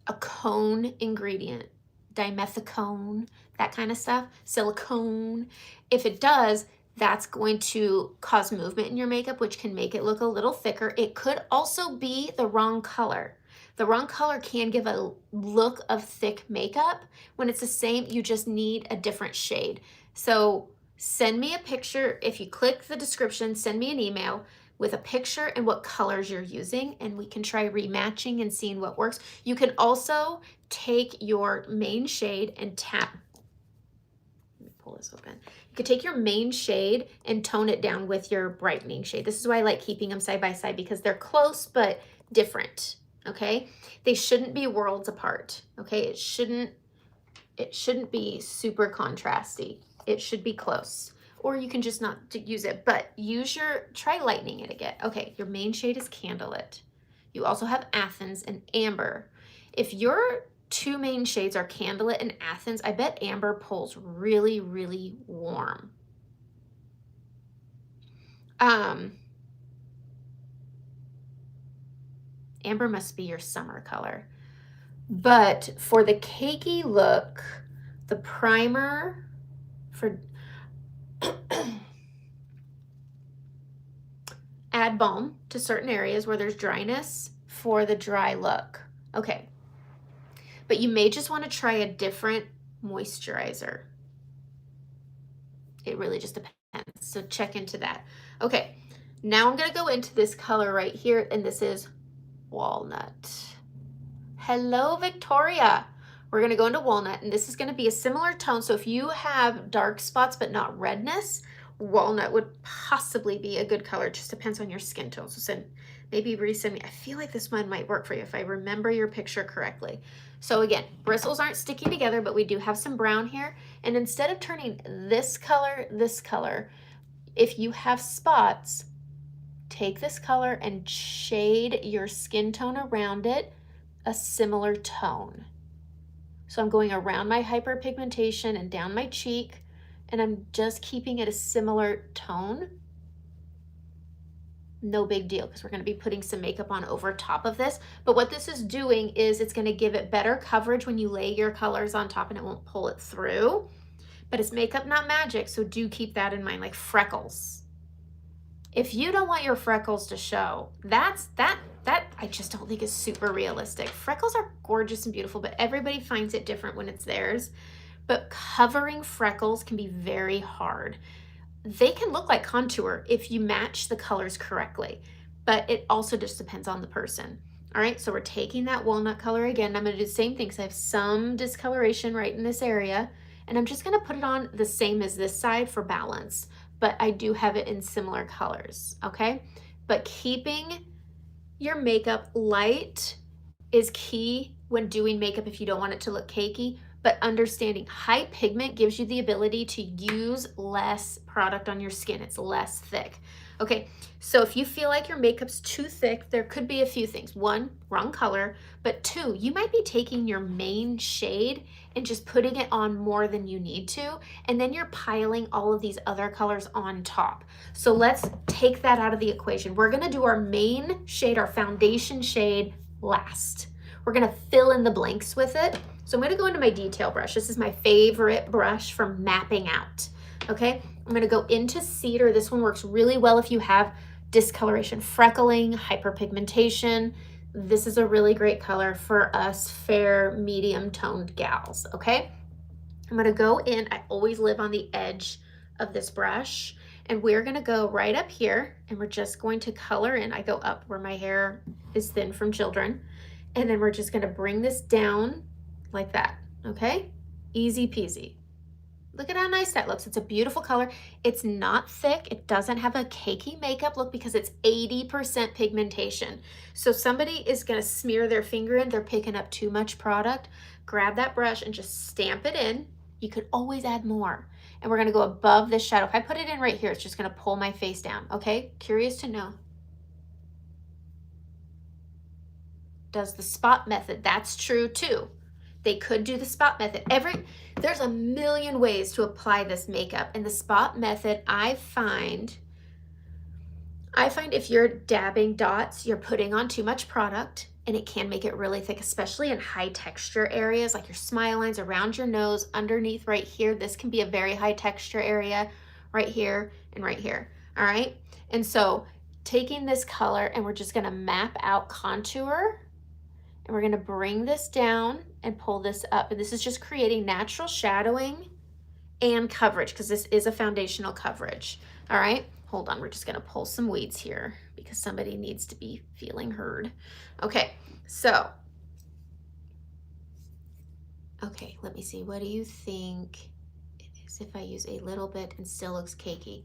a cone ingredient, dimethicone, that kind of stuff, silicone. If it does, that's going to cause movement in your makeup, which can make it look a little thicker. It could also be the wrong color. The wrong color can give a look of thick makeup. When it's the same, you just need a different shade. So send me a picture. If you click the description, send me an email with a picture and what colors you're using, and we can try rematching and seeing what works. You can also take your main shade and tap. Let me pull this open. You could take your main shade and tone it down with your brightening shade. This is why I like keeping them side by side, because they're close but different, okay? They shouldn't be worlds apart, okay? It shouldn't be super contrasty. It should be close. Or you can just not use it, but try lightening it again. Okay, your main shade is Candlelit. You also have Athens and Amber. If your two main shades are Candlelit and Athens, I bet Amber pulls really, really warm. Amber must be your summer color. But for the cakey look, the primer for add balm to certain areas where there's dryness for the dry look. Okay, but you may just want to try a different moisturizer. It really just depends, so check into that. Okay, now I'm going to go into this color right here, and this is Walnut. Hello, Victoria. We're going to go into Walnut, and this is going to be a similar tone. So if you have dark spots but not redness, Walnut would possibly be a good color. It just depends on your skin tone. So maybe resend me. I feel like this one might work for you if I remember your picture correctly. So again, bristles aren't sticking together, but we do have some brown here. And instead of turning this color, if you have spots, take this color and shade your skin tone around it a similar tone. So I'm going around my hyperpigmentation and down my cheek, and I'm just keeping it a similar tone. No big deal, because we're going to be putting some makeup on over top of this. But what this is doing is it's going to give it better coverage when you lay your colors on top, and it won't pull it through. But it's makeup, not magic, so do keep that in mind, like freckles. If you don't want your freckles to show, that I just don't think is super realistic. Freckles are gorgeous and beautiful, but everybody finds it different when it's theirs. But covering freckles can be very hard. They can look like contour if you match the colors correctly, but it also just depends on the person. All right, so we're taking that walnut color again. I'm gonna do the same thing, because I have some discoloration right in this area, and I'm just gonna put it on the same as this side for balance, but I do have it in similar colors, okay? But keeping your makeup light is key when doing makeup if you don't want it to look cakey, but understanding high pigment gives you the ability to use less product on your skin. It's less thick. Okay, so if you feel like your makeup's too thick, there could be a few things. One, wrong color, but two, you might be taking your main shade and just putting it on more than you need to, and then you're piling all of these other colors on top. So let's take that out of the equation. We're gonna do our main shade, our foundation shade, last. We're gonna fill in the blanks with it. So I'm gonna go into my detail brush. This is my favorite brush for mapping out, okay? I'm gonna go into Cedar. This one works really well if you have discoloration, freckling, hyperpigmentation. This is a really great color for us fair, medium toned gals, okay? I'm gonna go in, I always live on the edge of this brush, and we're gonna go right up here, and we're just going to color in. I go up where my hair is thin from children, and then we're just gonna bring this down like that, okay? Easy peasy. Look at how nice that looks. It's a beautiful color. It's not thick. It doesn't have a cakey makeup look because it's 80% pigmentation. So somebody is gonna smear their finger in, they're picking up too much product. Grab that brush and just stamp it in. You could always add more. And we're gonna go above this shadow. If I put it in right here, it's just gonna pull my face down, okay? Curious to know. Does the spot method, that's true too. They could do the spot method. There's a million ways to apply this makeup, and the spot method, I find if you're dabbing dots, you're putting on too much product, and it can make it really thick, especially in high texture areas like your smile lines, around your nose, underneath right here. This can be a very high texture area right here and right here, all right? And so taking this color, and we're just gonna map out contour, and we're gonna bring this down and pull this up. And this is just creating natural shadowing and coverage because this is a foundational coverage. All right, hold on. We're just gonna pull some weeds here because somebody needs to be feeling heard. Okay, so, okay, let me see. What do you think it is if I use a little bit and still looks cakey?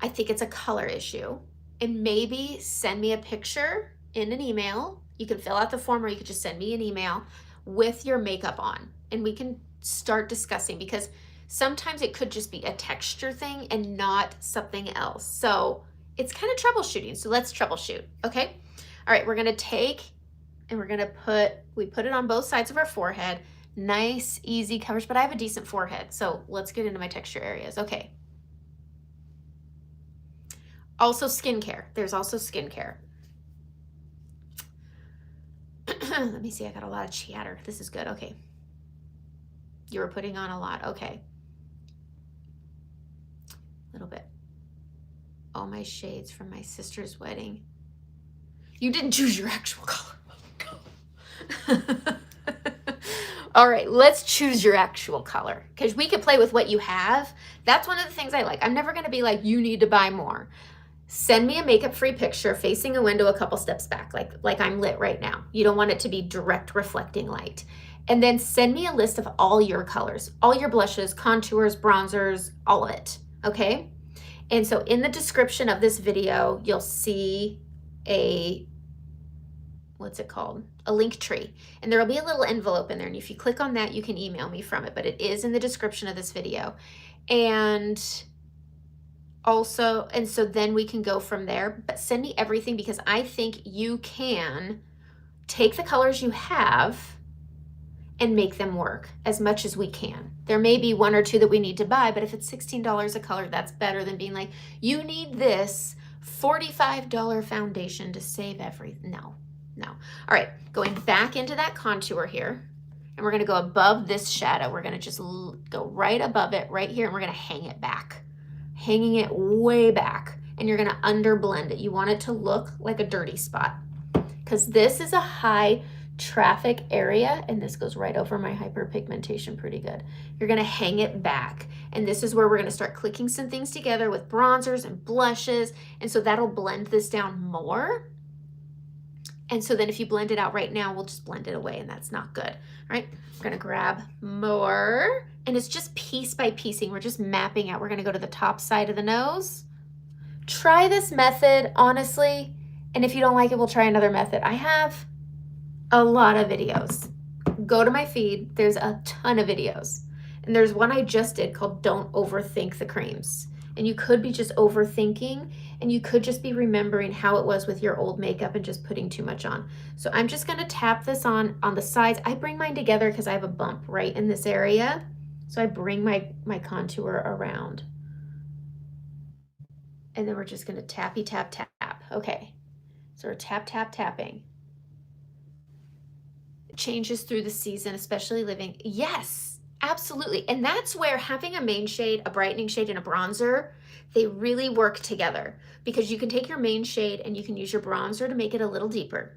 I think it's a color issue. And maybe send me a picture in an email. You can fill out the form, or you could just send me an email with your makeup on, and we can start discussing, because sometimes it could just be a texture thing and not something else. So it's kind of troubleshooting. So let's troubleshoot, okay? All right, we're gonna take and we're gonna we put it on both sides of our forehead. Nice, easy coverage, but I have a decent forehead. So let's get into my texture areas, okay. Also skincare, there's also skincare. Let me see, I got a lot of chatter. This is good, okay. You were putting on a lot, okay. A little bit. All my shades from my sister's wedding. You didn't choose your actual color. All right, let's choose your actual color, because we can play with what you have. That's one of the things I like. I'm never gonna be like, you need to buy more. Send me a makeup-free picture facing a window a couple steps back, like I'm lit right now. You don't want it to be direct reflecting light. And then send me a list of all your colors, all your blushes, contours, bronzers, all of it, okay? And so in the description of this video, you'll see a, what's it called? A link tree. And there'll be a little envelope in there. And if you click on that, you can email me from it, but it is in the description of this video. And also, and so then we can go from there, but send me everything, because I think you can take the colors you have and make them work as much as we can. There may be one or two that we need to buy, but if it's $16 a color, that's better than being like, you need this $45 foundation to save everything. No. All right, going back into that contour here, and we're gonna go above this shadow. We're gonna just go right above it right here, and we're gonna hang it back. Hanging it way back, and you're gonna underblend it. You want it to look like a dirty spot, because this is a high traffic area, and this goes right over my hyperpigmentation pretty good. You're gonna hang it back, and this is where we're gonna start clicking some things together with bronzers and blushes, and so that'll blend this down more. And so then if you blend it out right now, we'll just blend it away, and that's not good. All right, we're gonna grab more, and it's just piece by piecing. We're just mapping out. We're gonna go to the top side of the nose. Try this method, honestly, and if you don't like it, we'll try another method. I have a lot of videos. Go to my feed, there's a ton of videos. And there's one I just did called Don't Overthink the Creams. And you could be just overthinking, and you could just be remembering how it was with your old makeup and just putting too much on. So I'm just gonna tap this on the sides. I bring mine together because I have a bump right in this area. So I bring my contour around. And then we're just gonna tappy tap tap. Okay, so we're tap tap tapping. It changes through the season, especially living. Yes. Absolutely, and that's where having a main shade, a brightening shade, and a bronzer, they really work together, because you can take your main shade and you can use your bronzer to make it a little deeper.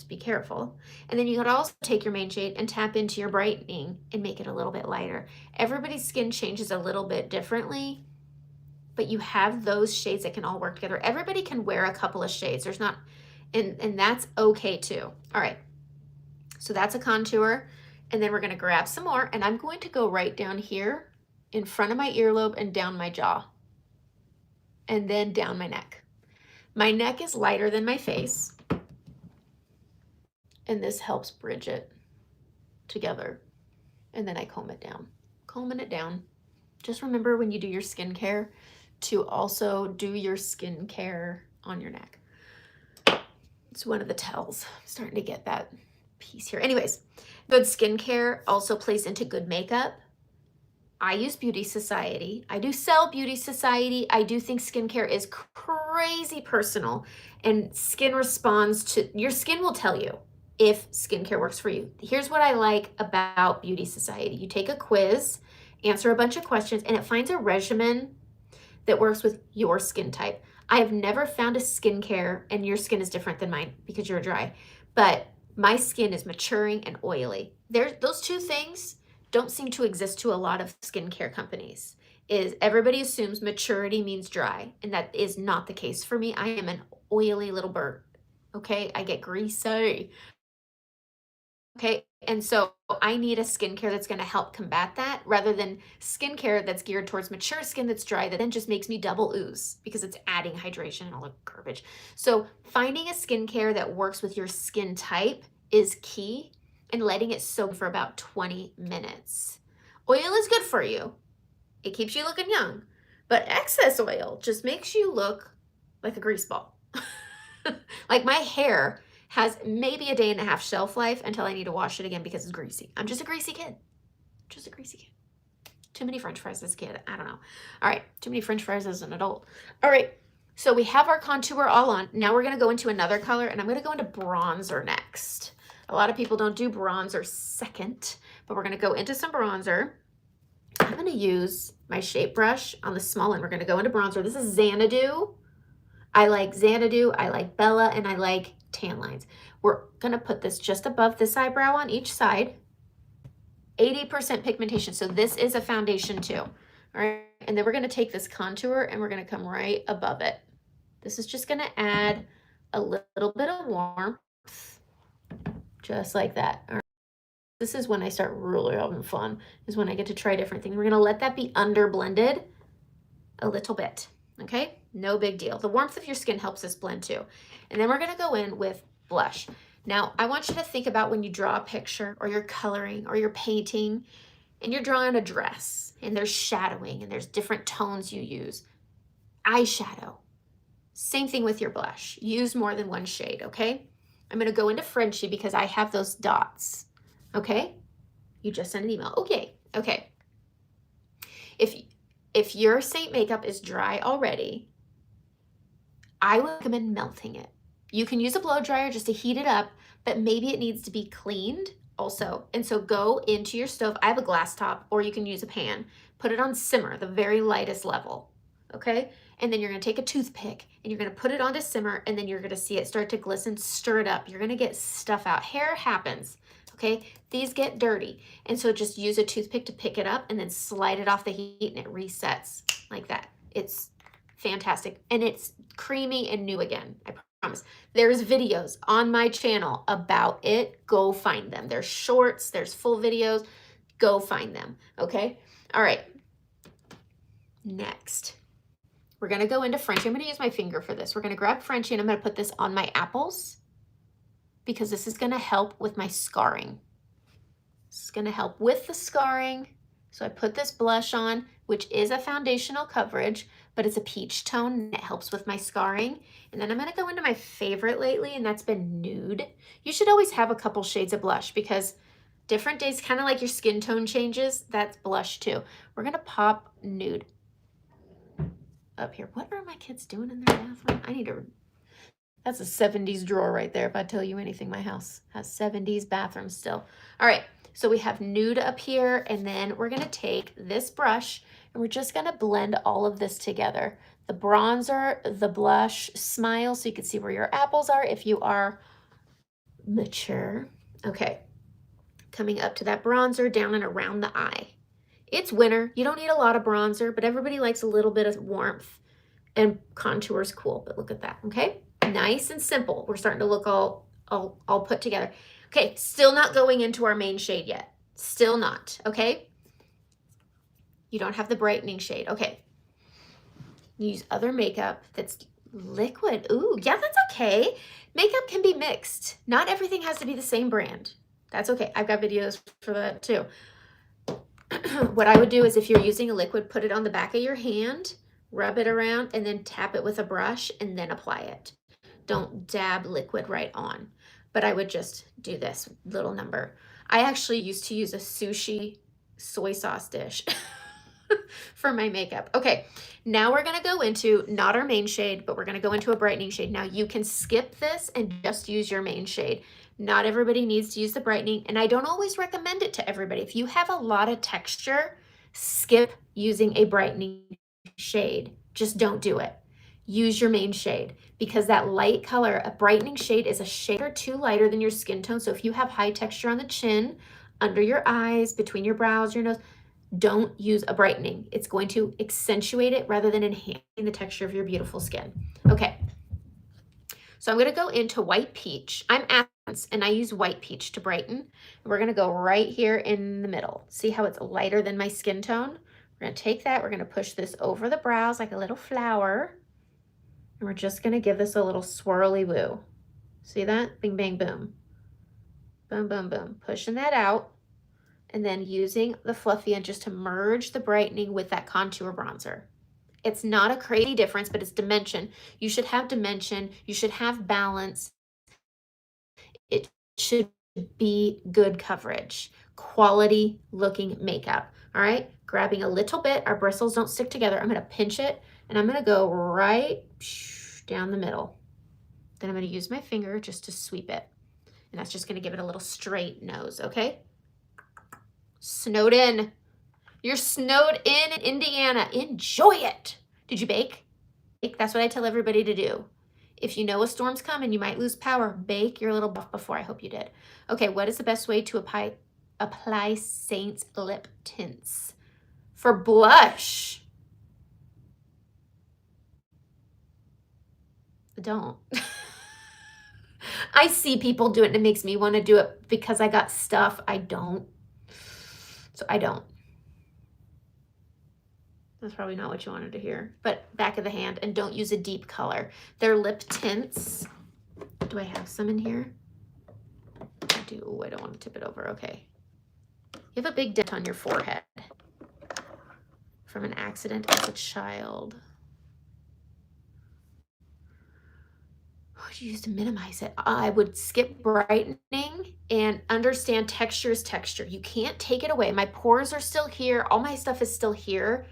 to be careful. And then you could also take your main shade and tap into your brightening and make it a little bit lighter. Everybody's skin changes a little bit differently, but you have those shades that can all work together. Everybody can wear a couple of shades. There's not, and that's okay too. All right, so that's a contour. And then we're gonna grab some more, and I'm going to go right down here in front of my earlobe and down my jaw, and then down my neck. My neck is lighter than my face, and this helps bridge it together. And then I comb it down, combing it down. Just remember when you do your skincare to also do your skincare on your neck. It's one of the tells. I'm starting to get that piece here. Anyways, good skincare also plays into good makeup. I use Beauty Society. I do sell Beauty Society. I do think skincare is crazy personal, and skin responds to, your skin will tell you if skincare works for you. Here's what I like about Beauty Society. You take a quiz, answer a bunch of questions, and it finds a regimen that works with your skin type. I have never found a skincare, and your skin is different than mine because you're dry, but my skin is maturing and oily. Those two things don't seem to exist to a lot of skincare companies. Is everybody assumes maturity means dry, and that is not the case for me. I am an oily little bird, okay? I get greasy, okay? And so I need a skincare that's gonna help combat that, rather than skincare that's geared towards mature skin that's dry, that then just makes me double ooze because it's adding hydration and all the garbage. So finding a skincare that works with your skin type is key, and letting it soak for about 20 minutes. Oil is good for you. It keeps you looking young, but excess oil just makes you look like a grease ball. Like my hair has maybe a day and a half shelf life until I need to wash it again because it's greasy. I'm just a greasy kid. Just a greasy kid. Too many French fries as a kid. I don't know. All right, too many French fries as an adult. All right, so we have our contour all on. Now we're gonna go into another color, and I'm gonna go into bronzer next. A lot of people don't do bronzer second, but we're gonna go into some bronzer. I'm gonna use my shape brush on the small end. We're gonna go into bronzer. This is Xanadu. I like Xanadu, I like Bella, and I like tan lines. We're gonna put this just above this eyebrow on each side. 80% pigmentation, so this is a foundation too. All right, and then we're gonna take this contour and we're gonna come right above it. This is just gonna add a little bit of warmth, just like that. All right. This is when I start really having fun, is when I get to try different things. We're gonna let that be under blended a little bit, okay? No big deal. The warmth of your skin helps this blend too. And then we're gonna go in with blush. Now, I want you to think about when you draw a picture, or you're coloring, or you're painting, and you're drawing a dress, and there's shadowing, and there's different tones you use. Eyeshadow. Same thing with your blush. Use more than one shade, okay? I'm gonna go into Frenchie because I have those dots, okay? You just sent an email. Okay. If your Saint makeup is dry already, I would recommend melting it. You can use a blow dryer just to heat it up, but maybe it needs to be cleaned also. And so go into your stove. I have a glass top, or you can use a pan. Put it on simmer, the very lightest level, okay? And then you're gonna take a toothpick and you're gonna put it onto simmer, and then you're gonna see it start to glisten. Stir it up. You're gonna get stuff out. Hair happens, okay? These get dirty. And so just use a toothpick to pick it up and then slide it off the heat, and it resets like that. It's fantastic. And it's creamy and new again, I promise. There's videos on my channel about it. Go find them. There's shorts, there's full videos. Go find them, okay? All right. Next, we're gonna go into Frenchie. I'm gonna use my finger for this. We're gonna grab Frenchie, and I'm gonna put this on my apples because this is gonna help with my scarring. This is gonna help with the scarring. So I put this blush on, which is a foundational coverage, but it's a peach tone, and it helps with my scarring. And then I'm gonna go into my favorite lately, and that's been Nude. You should always have a couple shades of blush because different days, kind of like your skin tone changes, that's blush too. We're gonna pop Nude up here. What are my kids doing in their bathroom? I need to, that's a 70s drawer right there. If I tell you anything, my house has 70s bathrooms still. All right, so we have Nude up here, and then we're gonna take this brush and we're just gonna blend all of this together. The bronzer, the blush, smile so you can see where your apples are if you are mature. Okay, coming up to that bronzer down and around the eye. It's winter. You don't need a lot of bronzer, but everybody likes a little bit of warmth, and contour is cool, but look at that, okay? Nice and simple. We're starting to look all put together. Okay, still not going into our main shade yet. Still not, okay? You don't have the brightening shade. Okay. Use other makeup that's liquid. Ooh, yeah, that's okay. Makeup can be mixed. Not everything has to be the same brand. That's okay. I've got videos for that too. What I would do is if you're using a liquid, put it on the back of your hand, rub it around, and then tap it with a brush and then apply it. Don't dab liquid right on. But I would just do this little number. I actually used to use a sushi soy sauce dish for my makeup. Okay, now we're gonna go into not our main shade, but we're gonna go into a brightening shade. Now you can skip this and just use your main shade. Not everybody needs to use the brightening, and I don't always recommend it to everybody. If you have a lot of texture, skip using a brightening shade. Just don't do it. Use your main shade, because that light color, a brightening shade, is a shade or two lighter than your skin tone. So if you have high texture on the chin, under your eyes, between your brows, your nose, don't use a brightening. It's going to accentuate it rather than enhancing the texture of your beautiful skin. Okay, so I'm going to go into white peach. I'm Athens, and I use white peach to brighten. And we're going to go right here in the middle. See how it's lighter than my skin tone? We're going to take that. We're going to push this over the brows like a little flower. And we're just going to give this a little swirly woo. See that? Bing, bang, boom. Boom, boom, boom. Pushing that out. And then using the fluffy end just to merge the brightening with that contour bronzer. It's not a crazy difference, but it's dimension. You should have dimension. You should have balance. It should be good coverage, quality looking makeup. All right, grabbing a little bit. Our bristles don't stick together. I'm going to pinch it, and I'm going to go right down the middle. Then I'm going to use my finger just to sweep it. And that's just going to give it a little straight nose, okay? Snowed in. You're snowed in Indiana. Enjoy it. Did you bake? That's what I tell everybody to do. If you know a storm's coming, you might lose power. Bake your little buff before. I hope you did. Okay, what is the best way to apply Saint's lip tints? For blush. Don't. I see people do it and it makes me want to do it because I got stuff. I don't. So I don't. That's probably not what you wanted to hear. But back of the hand, and don't use a deep color. They're lip tints. Do I have some in here? I do. Oh, I don't want to tip it over. Okay. You have a big dent on your forehead from an accident as a child. What would you use to minimize it? I would skip brightening and understand texture is texture. You can't take it away. My pores are still here. All my stuff is still here.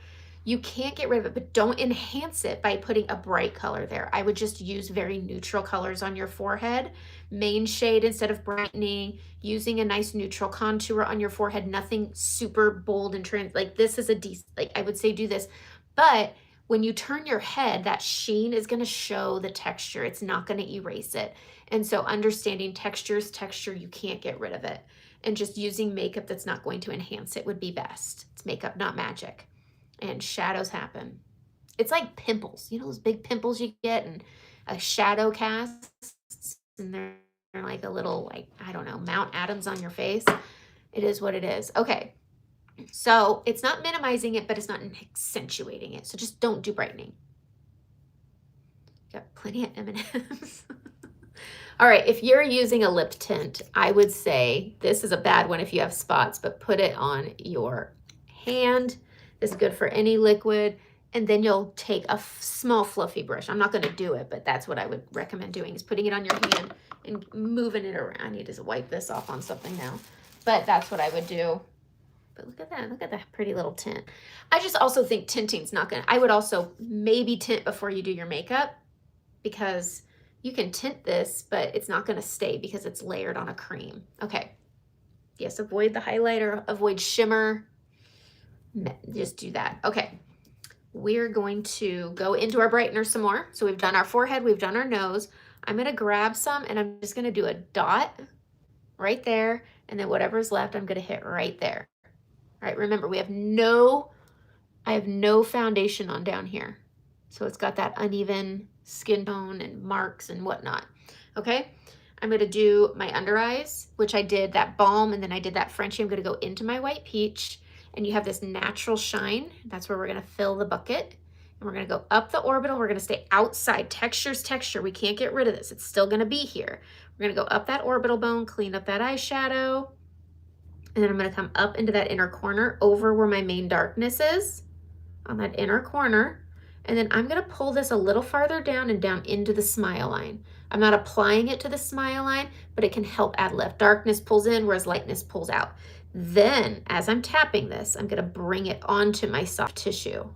You can't get rid of it, but don't enhance it by putting a bright color there. I would just use very neutral colors on your forehead. Main shade instead of brightening, using a nice neutral contour on your forehead, nothing super bold and trans. Like this is a decent, like I would say do this, but when you turn your head, that sheen is going to show the texture. It's not going to erase it. And so understanding texture is texture, you can't get rid of it. And just using makeup that's not going to enhance it would be best. It's makeup, not magic. And shadows happen. It's like pimples. You know those big pimples you get and a shadow cast? And they're like a little, like, I don't know, Mount Adams on your face. It is what it is. Okay. So it's not minimizing it, but it's not accentuating it. So just don't do brightening. Got plenty of M&Ms. All right, if you're using a lip tint, I would say this is a bad one if you have spots, but put it on your hand. This is good for any liquid. And then you'll take a small fluffy brush. I'm not going to do it, but that's what I would recommend doing is putting it on your hand and moving it around. I need to wipe this off on something now, but that's what I would do. But look at that pretty little tint. I just also think tinting's not gonna, I would also maybe tint before you do your makeup because you can tint this, but it's not gonna stay because it's layered on a cream. Okay, yes, avoid the highlighter, avoid shimmer, just do that. Okay, we're going to go into our brightener some more. So we've done our forehead, we've done our nose. I'm gonna grab some and I'm just gonna do a dot right there, and then whatever's left, I'm gonna hit right there. All right, remember, I have no foundation on down here. So it's got that uneven skin tone and marks and whatnot. Okay, I'm gonna do my under eyes, which I did that balm, and then I did that Frenchie. I'm gonna go into my white peach, and you have this natural shine. That's where we're gonna fill the bucket. And we're gonna go up the orbital. We're gonna stay outside. Texture's texture. We can't get rid of this. It's still gonna be here. We're gonna go up that orbital bone, clean up that eyeshadow, and then I'm gonna come up into that inner corner over where my main darkness is, on that inner corner. And then I'm gonna pull this a little farther down and down into the smile line. I'm not applying it to the smile line, but it can help add lift. Darkness pulls in, whereas lightness pulls out. Then, as I'm tapping this, I'm gonna bring it onto my soft tissue.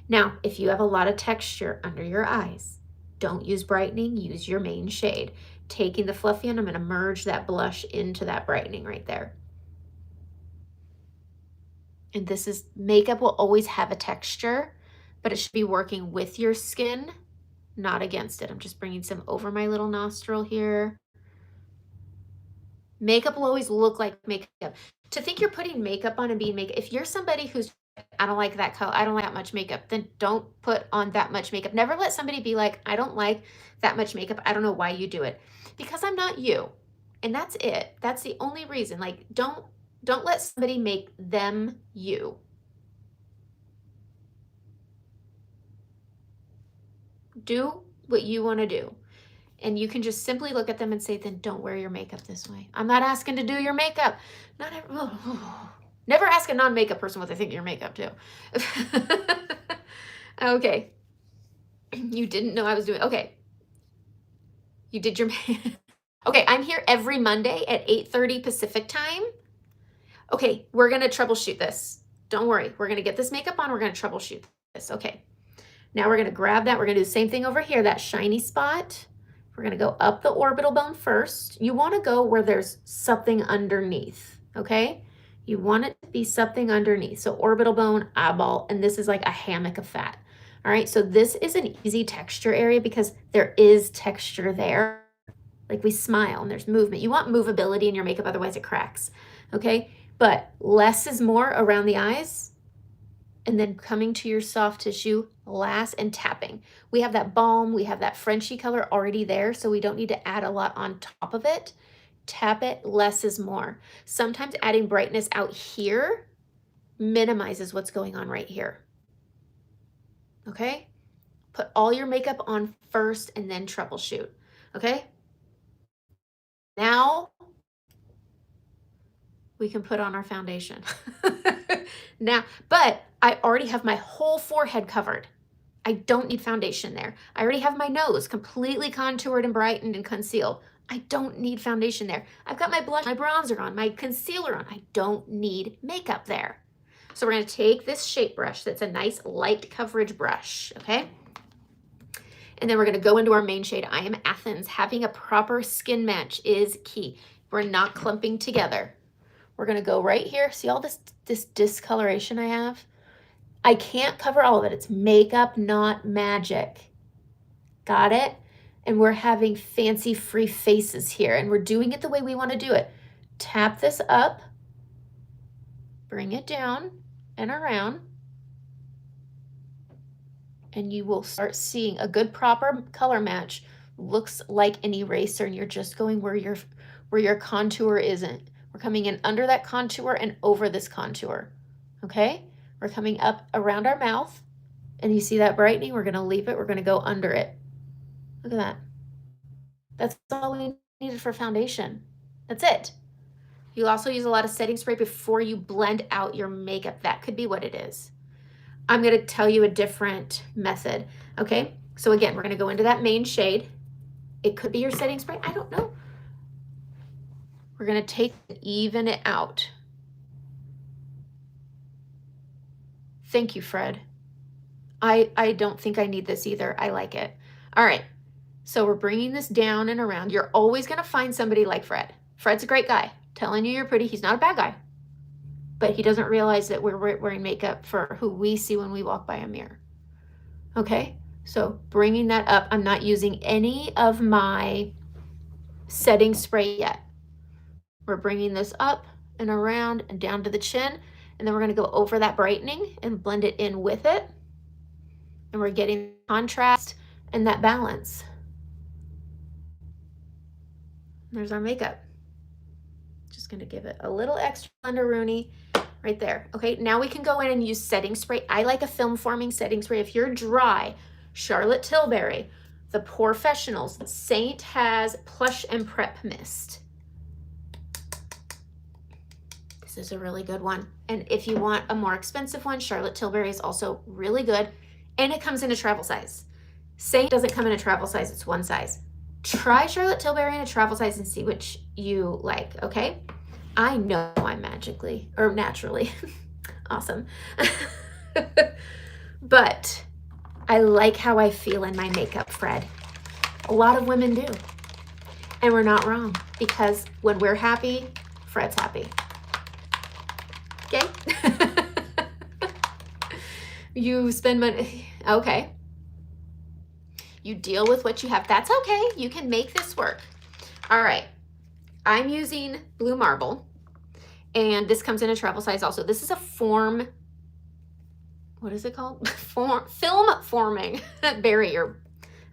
Now, if you have a lot of texture under your eyes, don't use brightening, use your main shade. Taking the fluffy end, I'm gonna merge that blush into that brightening right there. And this is, makeup will always have a texture, but it should be working with your skin, not against it. I'm just bringing some over my little nostril here. Makeup will always look like makeup. To think you're putting makeup on and being makeup, if you're somebody who's, I don't like that color, I don't like that much makeup, then don't put on that much makeup. Never let somebody be like, I don't like that much makeup. I don't know why you do it. Because I'm not you. And that's it. That's the only reason. Like, don't let somebody make them you. Do what you want to do. And you can just simply look at them and say, then don't wear your makeup this way. I'm not asking to do your makeup. Never ask a non-makeup person what they think of your makeup too. Okay. You didn't know I was doing, okay. You did your, okay, I'm here every Monday at 8:30 Pacific time. Okay, we're gonna troubleshoot this. Don't worry, we're gonna get this makeup on, we're gonna troubleshoot this, okay. Now we're gonna grab that, we're gonna do the same thing over here, that shiny spot. We're gonna go up the orbital bone first. You wanna go where there's something underneath, okay? You want it to be something underneath. So orbital bone, eyeball, and this is like a hammock of fat. All right, so this is an easy texture area because there is texture there. Like we smile and there's movement. You want movability in your makeup, otherwise it cracks, okay? But less is more around the eyes, and then coming to your soft tissue last and tapping. We have that balm, we have that Frenchy color already there, so we don't need to add a lot on top of it. Tap it, less is more. Sometimes adding brightness out here minimizes what's going on right here. Okay? Put all your makeup on first and then troubleshoot. Okay? Now we can put on our foundation. Now, but I already have my whole forehead covered. I don't need foundation there. I already have my nose completely contoured and brightened and concealed. I don't need foundation there. I've got my blush, my bronzer on, my concealer on. I don't need makeup there. So we're gonna take this shape brush that's a nice light coverage brush, okay? And then we're gonna go into our main shade. I Am Athens. Having a proper skin match is key. We're not clumping together. We're gonna go right here. See all this discoloration I have? I can't cover all of it. It's makeup, not magic. Got it? And we're having fancy free faces here, and we're doing it the way we want to do it. Tap this up, bring it down and around, and you will start seeing a good proper color match looks like an eraser, and you're just going where your contour isn't. We're coming in under that contour and over this contour, okay? We're coming up around our mouth, and you see that brightening? We're gonna leave it, we're gonna go under it. Look at that. That's all we needed for foundation. That's it. You'll also use a lot of setting spray before you blend out your makeup. That could be what it is. I'm gonna tell you a different method, okay? So again, we're gonna go into that main shade. It could be your setting spray, I don't know. We're gonna take and even it out. Thank you, Fred. I don't think I need this either. I like it. All right, so we're bringing this down and around. You're always gonna find somebody like Fred. Fred's a great guy. Telling you you're pretty, he's not a bad guy. But he doesn't realize that we're wearing makeup for who we see when we walk by a mirror. Okay, so bringing that up, I'm not using any of my setting spray yet. We're bringing this up and around and down to the chin, and then we're going to go over that brightening and blend it in with it. And we're getting contrast and that balance. There's our makeup. Just going to give it a little extra blender-rooney right there. Okay, now we can go in and use setting spray. I like a film forming setting spray. If you're dry, Charlotte Tilbury, the Professionals, Saint has Plush and Prep Mist. This is a really good one. And if you want a more expensive one, Charlotte Tilbury is also really good. And it comes in a travel size. Saint doesn't come in a travel size, it's one size. Try Charlotte Tilbury in a travel size and see which you like, okay? I know I'm naturally awesome. But I like how I feel in my makeup, Fred. A lot of women do. And we're not wrong, because when we're happy, Fred's happy. Okay? You spend money, okay. You deal with what you have. That's okay. You can make this work. All right. I'm using Blue Marble, and this comes in a travel size also. This is a form, what is it called? Film forming barrier.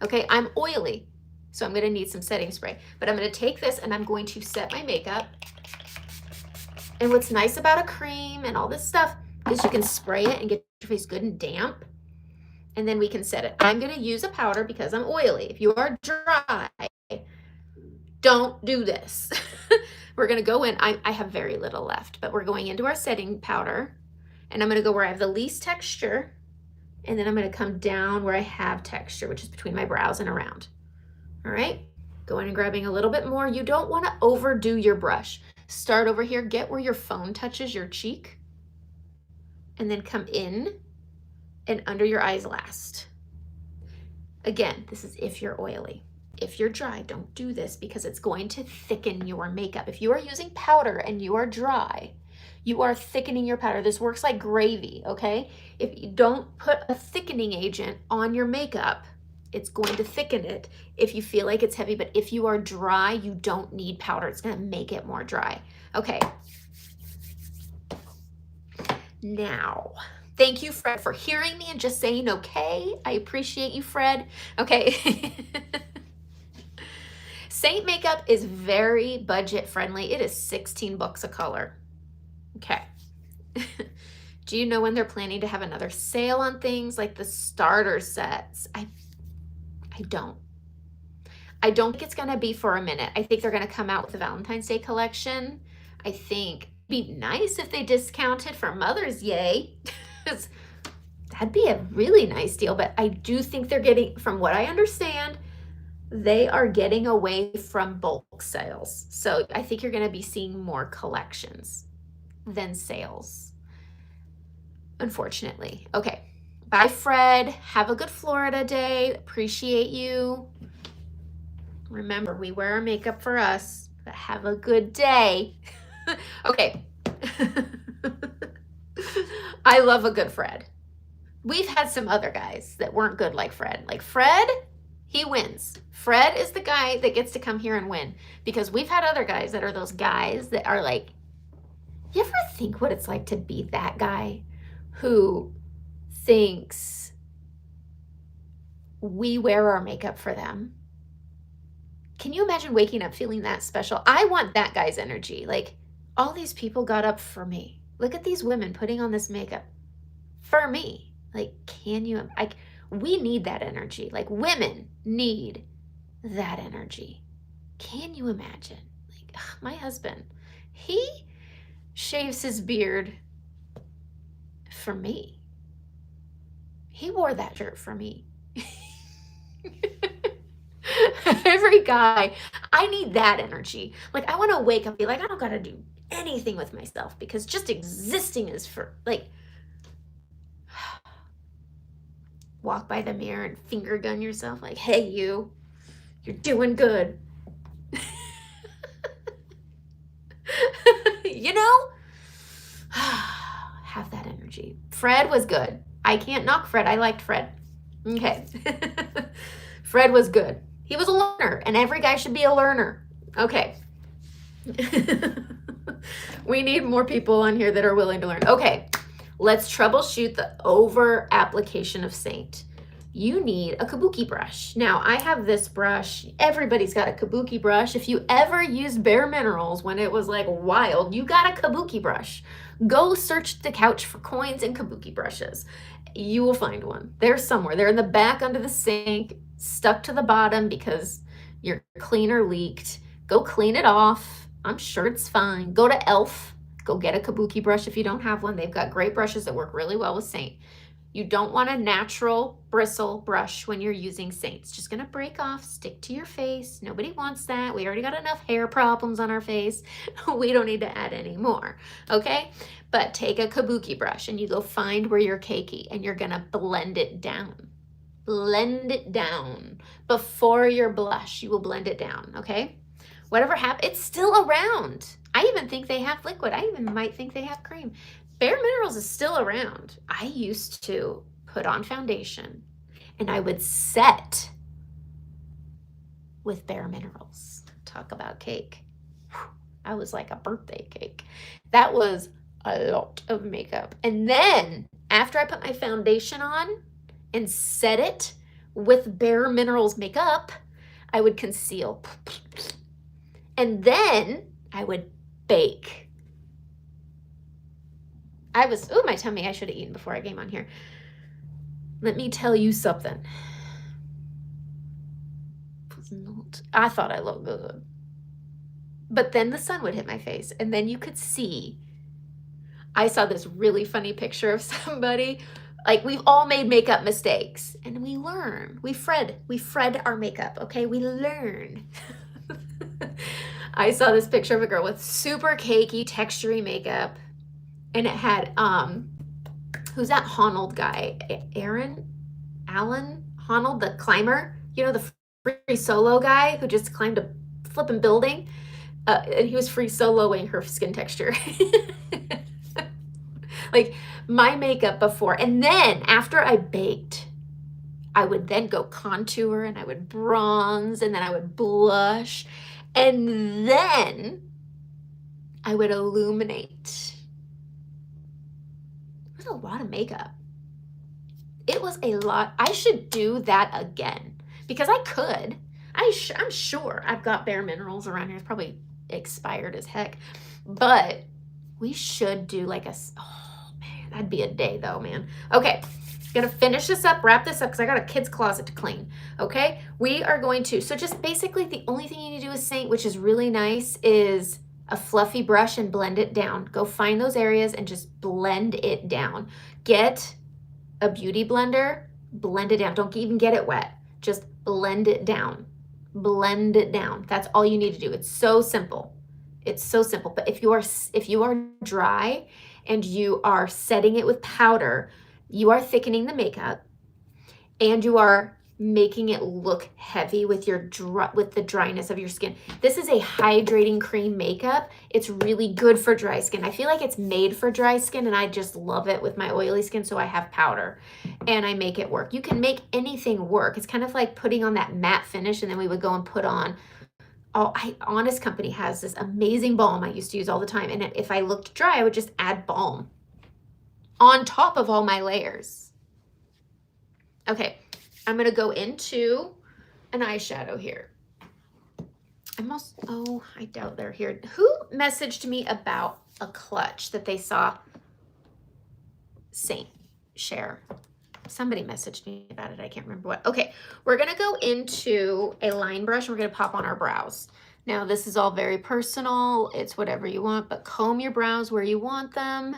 Okay, I'm oily, so I'm gonna need some setting spray. But I'm gonna take this and I'm going to set my makeup. And what's nice about a cream and all this stuff is you can spray it and get your face good and damp. And then we can set it. I'm gonna use a powder because I'm oily. If you are dry, don't do this. We're gonna go in, I have very little left, but we're going into our setting powder, and I'm gonna go where I have the least texture, and then I'm gonna come down where I have texture, which is between my brows and around. All right, going and grabbing a little bit more. You don't wanna overdo your brush. Start over here, get where your phone touches your cheek, and then come in and under your eyes last. Again, this is if you're oily. If you're dry, don't do this because it's going to thicken your makeup. If you are using powder and you are dry, you are thickening your powder. This works like gravy, okay? If you don't put a thickening agent on your makeup, it's going to thicken it if you feel like it's heavy. But if you are dry, you don't need powder. It's gonna make it more dry. Okay. Now, thank you, Fred, for hearing me and just saying okay. I appreciate you, Fred. Okay. Saint makeup is very budget friendly. It is 16 bucks a color. Okay. Do you know when they're planning to have another sale on things like the starter sets? I don't. I don't think it's gonna be for a minute. I think they're gonna come out with the Valentine's Day collection. I think it'd be nice if they discounted for Mother's Day. That'd be a really nice deal, but I do think they're getting, from what I understand, they are getting away from bulk sales. So I think you're gonna be seeing more collections than sales, unfortunately. Okay, bye Fred. Have a good Florida day. Appreciate you. Remember, we wear our makeup for us, but have a good day. Okay. I love a good Fred. We've had some other guys that weren't good like Fred. Like Fred, he wins. Fred is the guy that gets to come here and win, because we've had other guys that are those guys that are like, you ever think what it's like to be that guy who thinks we wear our makeup for them? Can you imagine waking up feeling that special? I want that guy's energy. Like, all these people got up for me. Look at these women putting on this makeup for me. Like, can you, like, we need that energy. Like, women need that energy. Can you imagine? Like, ugh, my husband, he shaves his beard for me. He wore that shirt for me. Every guy, I need that energy. Like, I want to wake up and be like, I don't got to do anything with myself, because just existing is for, like, walk by the mirror and finger gun yourself like, hey, you're doing good. You know? Have that energy. Fred was good. I can't knock Fred. I liked Fred. Okay. Fred was good. He was a learner, and every guy should be a learner. Okay. We need more people on here that are willing to learn. Okay, let's troubleshoot the over application of Saint. You need a kabuki brush. Now, I have this brush. Everybody's got a kabuki brush. If you ever used Bare Minerals when it was like wild, you got a kabuki brush. Go search the couch for coins and kabuki brushes. You will find one. They're somewhere. They're in the back under the sink, stuck to the bottom because your cleaner leaked. Go clean it off. I'm sure it's fine. Go to e.l.f. Go get a kabuki brush if you don't have one. They've got great brushes that work really well with Saint. You don't want a natural bristle brush when you're using Saint. It's just going to break off, stick to your face. Nobody wants that. We already got enough hair problems on our face. We don't need to add any more, okay? But take a kabuki brush and you go find where you're cakey and you're going to blend it down. Blend it down. Before your blush, you will blend it down, okay? Whatever happens, it's still around. I even think they have liquid. I even might think they have cream. Bare Minerals is still around. I used to put on foundation and I would set with Bare Minerals. Talk about cake. I was like a birthday cake. That was a lot of makeup. And then after I put my foundation on and set it with Bare Minerals makeup, I would conceal. And then I would bake. Oh, my tummy, I should have eaten before I came on here. Let me tell you something. I thought I looked good. But then the sun would hit my face and then you could see. I saw this really funny picture of somebody. Like, we've all made makeup mistakes and we learn. We Fred our makeup, okay? We learn. I saw this picture of a girl with super cakey, textury makeup. And it had, who's that Honnold guy? Alan Honnold, the climber, you know, the free solo guy who just climbed a flipping building. And he was free soloing her skin texture. Like my makeup before. And then after I baked, I would then go contour and I would bronze and then I would blush. And then I would illuminate. It was a lot of makeup. It was a lot. I should do that again because I could. I'm sure I've got Bare Minerals around here. It's probably expired as heck. But we should do like oh man, that'd be a day though, man. Okay, gonna finish this up, wrap this up because I got a kid's closet to clean. Okay, we are going to, so just basically the only thing you need to do with Saint, which is really nice, is a fluffy brush and blend it down. Go find those areas and just blend it down. Get a beauty blender, blend it down. Don't even get it wet. Just blend it down. Blend it down. That's all you need to do. It's so simple. It's so simple. But if you are dry and you are setting it with powder, you are thickening the makeup and you are making it look heavy with the dryness of your skin. This is a hydrating cream makeup. It's really good for dry skin. I feel like it's made for dry skin and I just love it with my oily skin, so I have powder and I make it work. You can make anything work. It's kind of like putting on that matte finish and then we would go and put on, Honest Company has this amazing balm I used to use all the time, and if I looked dry, I would just add balm on top of all my layers. Okay. I'm going to go into an eyeshadow here. I doubt they're here. Who messaged me about a clutch that they saw Saint share? Somebody messaged me about it. I can't remember what. Okay, we're going to go into a line brush and we're going to pop on our brows. Now, this is all very personal. It's whatever you want, but comb your brows where you want them.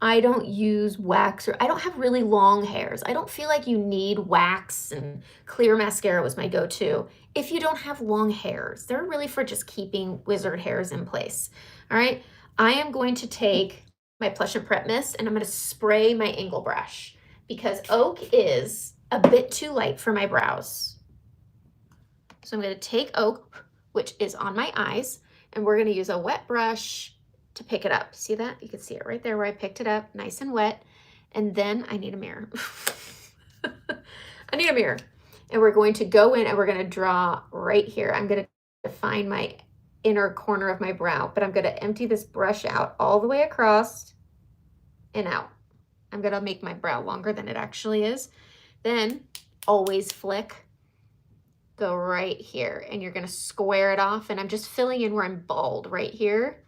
I don't use wax, or I don't have really long hairs. I don't feel like you need wax, and clear mascara was my go-to if you don't have long hairs. They're really for just keeping wizard hairs in place. All right, I am going to take my Plush and Prep Mist and I'm going to spray my angle brush because Oak is a bit too light for my brows. So I'm going to take Oak, which is on my eyes, and we're going to use a wet brush to pick it up. See that? You can see it right there where I picked it up, nice and wet. And then I need a mirror. I need a mirror. And we're going to go in and we're going to draw right here. I'm going to define my inner corner of my brow, but I'm gonna empty this brush out all the way across and out. I'm gonna make my brow longer than it actually is. Then always flick, go right here, and you're gonna square it off, and I'm just filling in where I'm bald right here.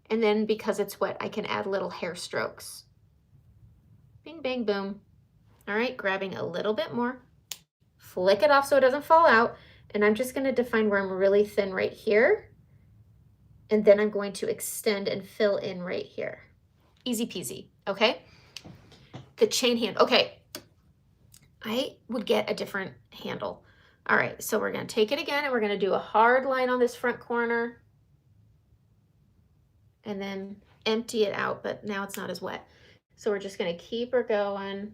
And then because it's wet, I can add little hair strokes. Bing, bang, boom. All right, grabbing a little bit more, flick it off so it doesn't fall out, and I'm just gonna define where I'm really thin right here, and then I'm going to extend and fill in right here. Easy peasy, okay? The chain hand, okay. I would get a different handle. All right, so we're gonna take it again and we're gonna do a hard line on this front corner and then empty it out, but now it's not as wet. So we're just gonna keep her going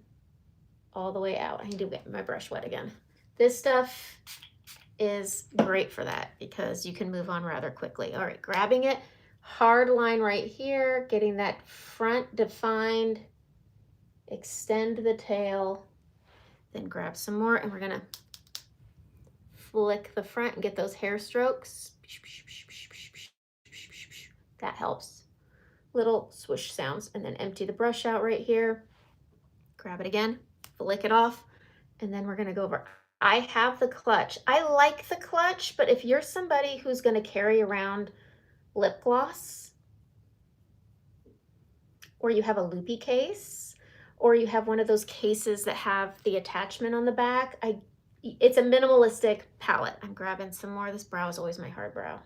all the way out. I need to get my brush wet again. This stuff is great for that because you can move on rather quickly. All right, grabbing it, hard line right here, getting that front defined, extend the tail, then grab some more, and we're gonna flick the front and get those hair strokes. That helps. Little swoosh sounds, and then empty the brush out right here. Grab it again, flick it off, and then we're gonna go over. I have the clutch. I like the clutch, but if you're somebody who's gonna carry around lip gloss, or you have a loopy case, or you have one of those cases that have the attachment on the back, it's a minimalistic palette. I'm grabbing some more. This brow is always my hard brow.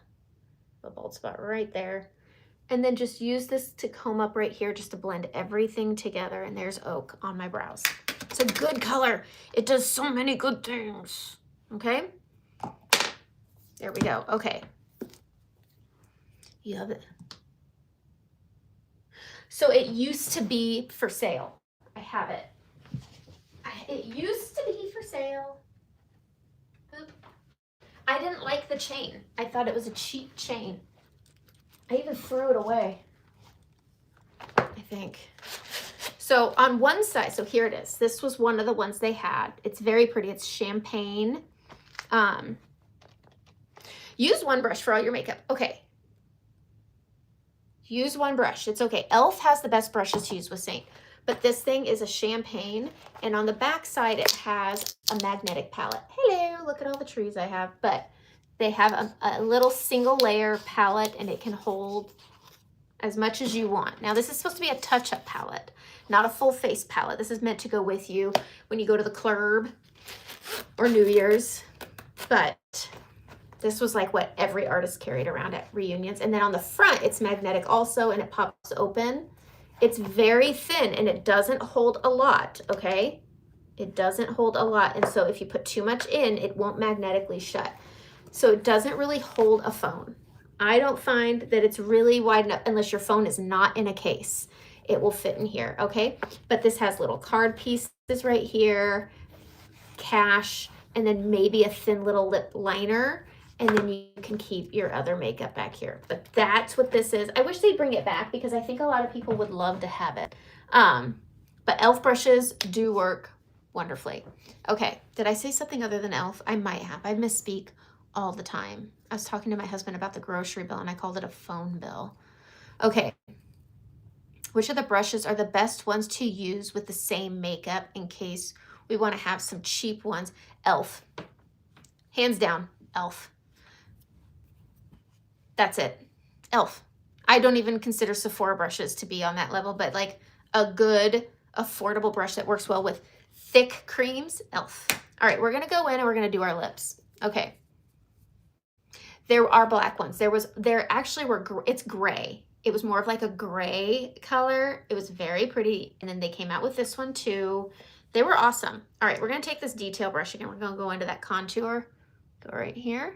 A bald spot right there. And then just use this to comb up right here just to blend everything together. And there's oak on my brows. It's a good color. It does so many good things. Okay? There we go. Okay. You have it. So it used to be for sale. I have it. It used to be for sale. Oop. I didn't like the chain. I thought it was a cheap chain. I even threw it away, I think. So on one side, so here it is. This was one of the ones they had. It's very pretty. It's champagne. Use one brush for all your makeup. Okay. Use one brush. It's okay. e.l.f. has the best brushes to use with Saint. But this thing is a champagne. And on the back side, it has a magnetic palette. Hello, look at all the trees I have. But they have a little single layer palette, and it can hold as much as you want. Now, this is supposed to be a touch-up palette, not a full face palette. This is meant to go with you when you go to the club or New Year's. But this was like what every artist carried around at reunions. And then on the front, it's magnetic also, and it pops open. It's very thin, and it doesn't hold a lot, okay? It doesn't hold a lot. And so if you put too much in, it won't magnetically shut. So it doesn't really hold a phone. I don't find that it's really wide enough unless your phone is not in a case. It will fit in here, okay? But this has little card pieces right here, cash, and then maybe a thin little lip liner, and then you can keep your other makeup back here. But that's what this is. I wish they'd bring it back because I think a lot of people would love to have it. But e.l.f. brushes do work wonderfully. Okay, did I say something other than e.l.f.? I might have. I misspeak all the time. I was talking to my husband about the grocery bill and I called it a phone bill. Okay. Which of the brushes are the best ones to use with the same makeup in case we want to have some cheap ones? e.l.f. Hands down, e.l.f. That's it. e.l.f. I don't even consider Sephora brushes to be on that level, but like a good, affordable brush that works well with thick creams, e.l.f. All right, we're going to go in and we're going to do our lips. Okay. There are black ones. There actually were, it's gray. It was more of like a gray color. It was very pretty. And then they came out with this one too. They were awesome. All right, we're gonna take this detail brush again. We're gonna go into that contour. Go right here.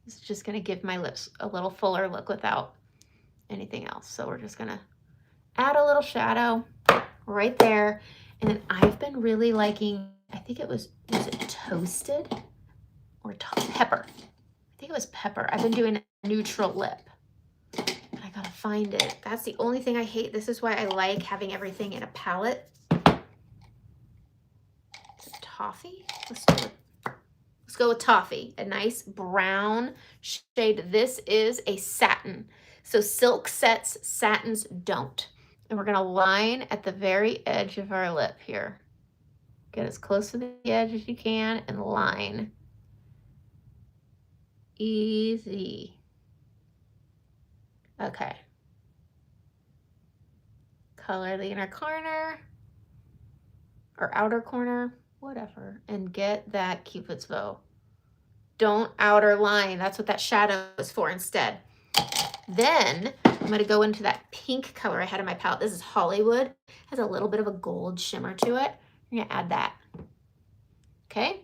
This is just gonna give my lips a little fuller look without anything else. So we're just gonna add a little shadow right there. And then I've been really liking, I think it was it Toasted or Pepper? I think it was Pepper. I've been doing a neutral lip. I gotta find it. That's the only thing I hate. This is why I like having everything in a palette. Is it Toffee? Let's Let's go with Toffee, a nice brown shade. This is a satin. So silk sets, satins don't. And we're gonna line at the very edge of our lip here. Get as close to the edge as you can and line. Easy. Okay. Color the inner corner or outer corner, whatever, and get that Cupid's bow. Don't outer line. That's what that shadow is for instead. Then I'm going to go into that pink color I had in my palette. This is Hollywood. It has a little bit of a gold shimmer to it. I'm going to add that. Okay.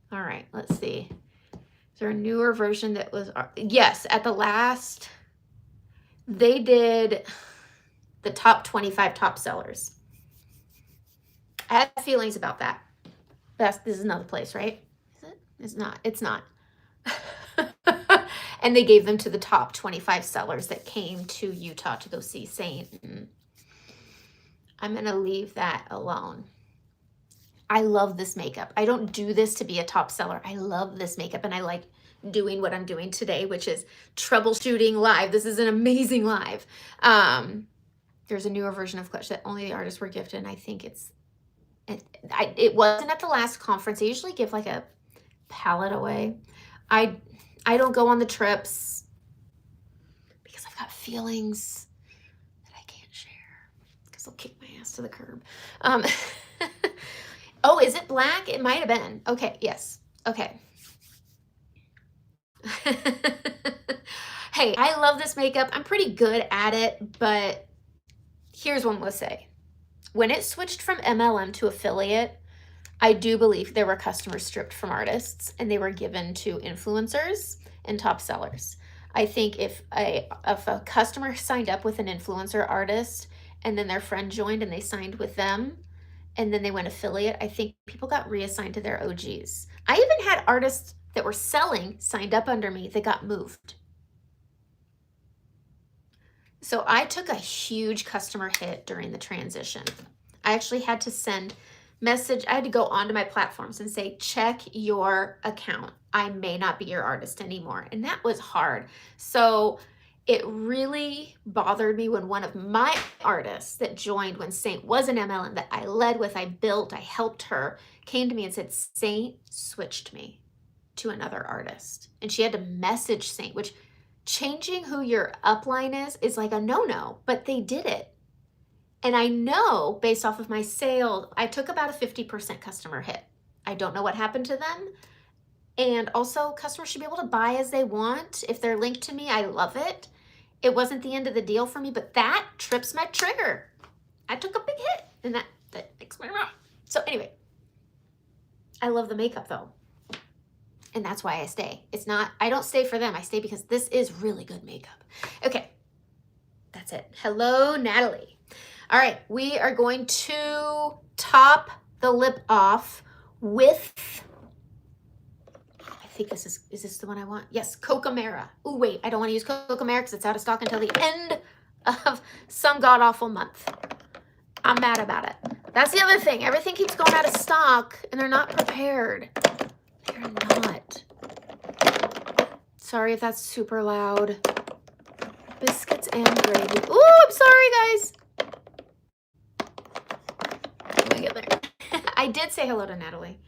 All right, let's see. Is there a newer version that was, yes, at the last, they did the top 25 top sellers. I have feelings about that. This is another place, right? Is it? It's not. It's not. And they gave them to the top 25 sellers that came to Utah to go see Saint. I'm going to leave that alone. I love this makeup. I don't do this to be a top seller. I love this makeup, and I like doing what I'm doing today, which is troubleshooting live. This is an amazing live. There's a newer version of Clutch that only the artists were gifted, and I think it wasn't at the last conference. They usually give like a palette away. I don't go on the trips because I've got feelings that I can't share because they'll kick my ass to the curb. Oh, is it black? It might have been. Okay, yes. Okay. Hey, I love this makeup. I'm pretty good at it, but here's what I'm going to say. When it switched from MLM to affiliate, I do believe there were customers stripped from artists and they were given to influencers and top sellers. I think if a customer signed up with an influencer artist and then their friend joined and they signed with them and then they went affiliate, I think people got reassigned to their OGs. I even had artists that were selling signed up under me that got moved. So I took a huge customer hit during the transition. I actually had to send message. I had to go onto my platforms and say, check your account. I may not be your artist anymore. And that was hard. So it really bothered me when one of my artists that joined when Saint was an MLM that I led with, I built, I helped her, came to me and said, Saint switched me to another artist. And she had to message Saint, which changing who your upline is like a no-no, but they did it. And I know based off of my sale, I took about a 50% customer hit. I don't know what happened to them. And also customers should be able to buy as they want. If they're linked to me, I love it. It wasn't the end of the deal for me, but that trips my trigger. I took a big hit and that makes me wrong. So anyway, I love the makeup though. And that's why I stay. It's not, I don't stay for them. I stay because this is really good makeup. Okay, that's it. Hello, Natalie. All right, we are going to top the lip off with, I think is this the one I want? Yes, Cocamera. Oh, wait, I don't want to use Cocamera because it's out of stock until the end of some god-awful month. I'm mad about it. That's the other thing. Everything keeps going out of stock and they're not prepared. They're not. Sorry if that's super loud. Biscuits and gravy. Ooh, I'm sorry, guys. Let me get there. I did say hello to Natalie.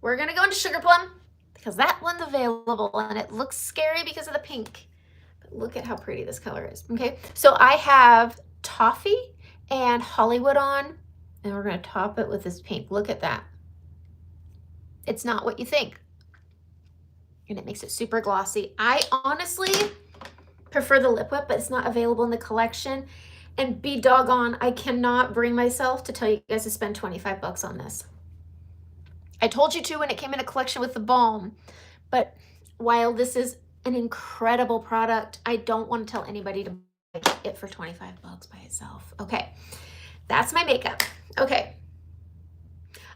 We're going to go into Sugar Plum because that one's available and it looks scary because of the pink. But look at how pretty this color is. Okay, so I have Toffee and Hollywood on, and we're going to top it with this pink. Look at that. It's not what you think. And it makes it super glossy. I honestly prefer the lip whip, but it's not available in the collection. And be doggone, I cannot bring myself to tell you guys to spend 25 bucks on this. I told you to when it came in a collection with the balm, but while this is an incredible product, I don't want to tell anybody to buy it for 25 bucks by itself. Okay, that's my makeup. Okay.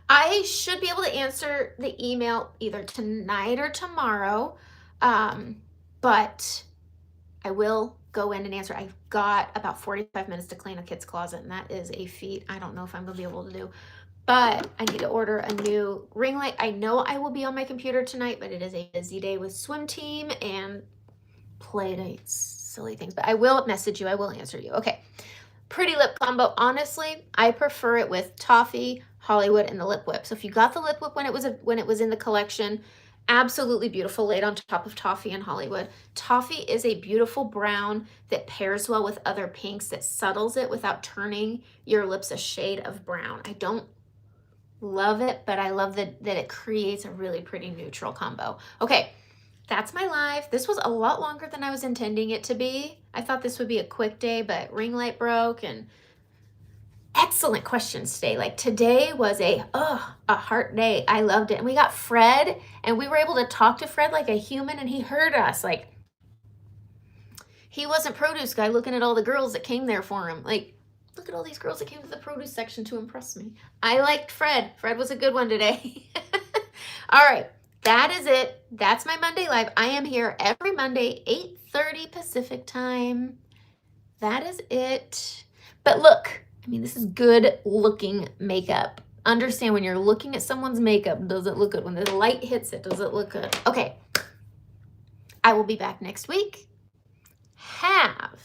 I should be able to answer the email either tonight or tomorrow, but I will go in and answer. I've got about 45 minutes to clean a kid's closet, and that is a feat I don't know if I'm going to be able to do. but I need to order a new ring light. I know I will be on my computer tonight, but it is a busy day with swim team and play dates, silly things. But I will message you. I will answer you. Okay. Pretty lip combo. Honestly, I prefer it with Toffee, Hollywood, and the lip whip. So if you got the lip whip when it was in the collection, absolutely beautiful, laid on top of Toffee and Hollywood. Toffee is a beautiful brown that pairs well with other pinks, that settles it without turning your lips a shade of brown. I don't love it, but I love that it creates a really pretty neutral combo. Okay, that's my live. This was a lot longer than I was intending it to be. I thought this would be a quick day, but ring light broke, and excellent questions today. Like today was a heart day. I loved it. And we got Fred, and we were able to talk to Fred like a human, and he heard us. Like, he wasn't produce guy looking at all the girls that came there for him. Like, look at all these girls that came to the produce section to impress me. I liked Fred. Fred was a good one today. All right. That is it. That's my Monday live. I am here every Monday, 8:30 Pacific time. That is it. But look, I mean, this is good looking makeup. Understand, when you're looking at someone's makeup, does it look good? When the light hits it, does it look good? Okay. I will be back next week. Have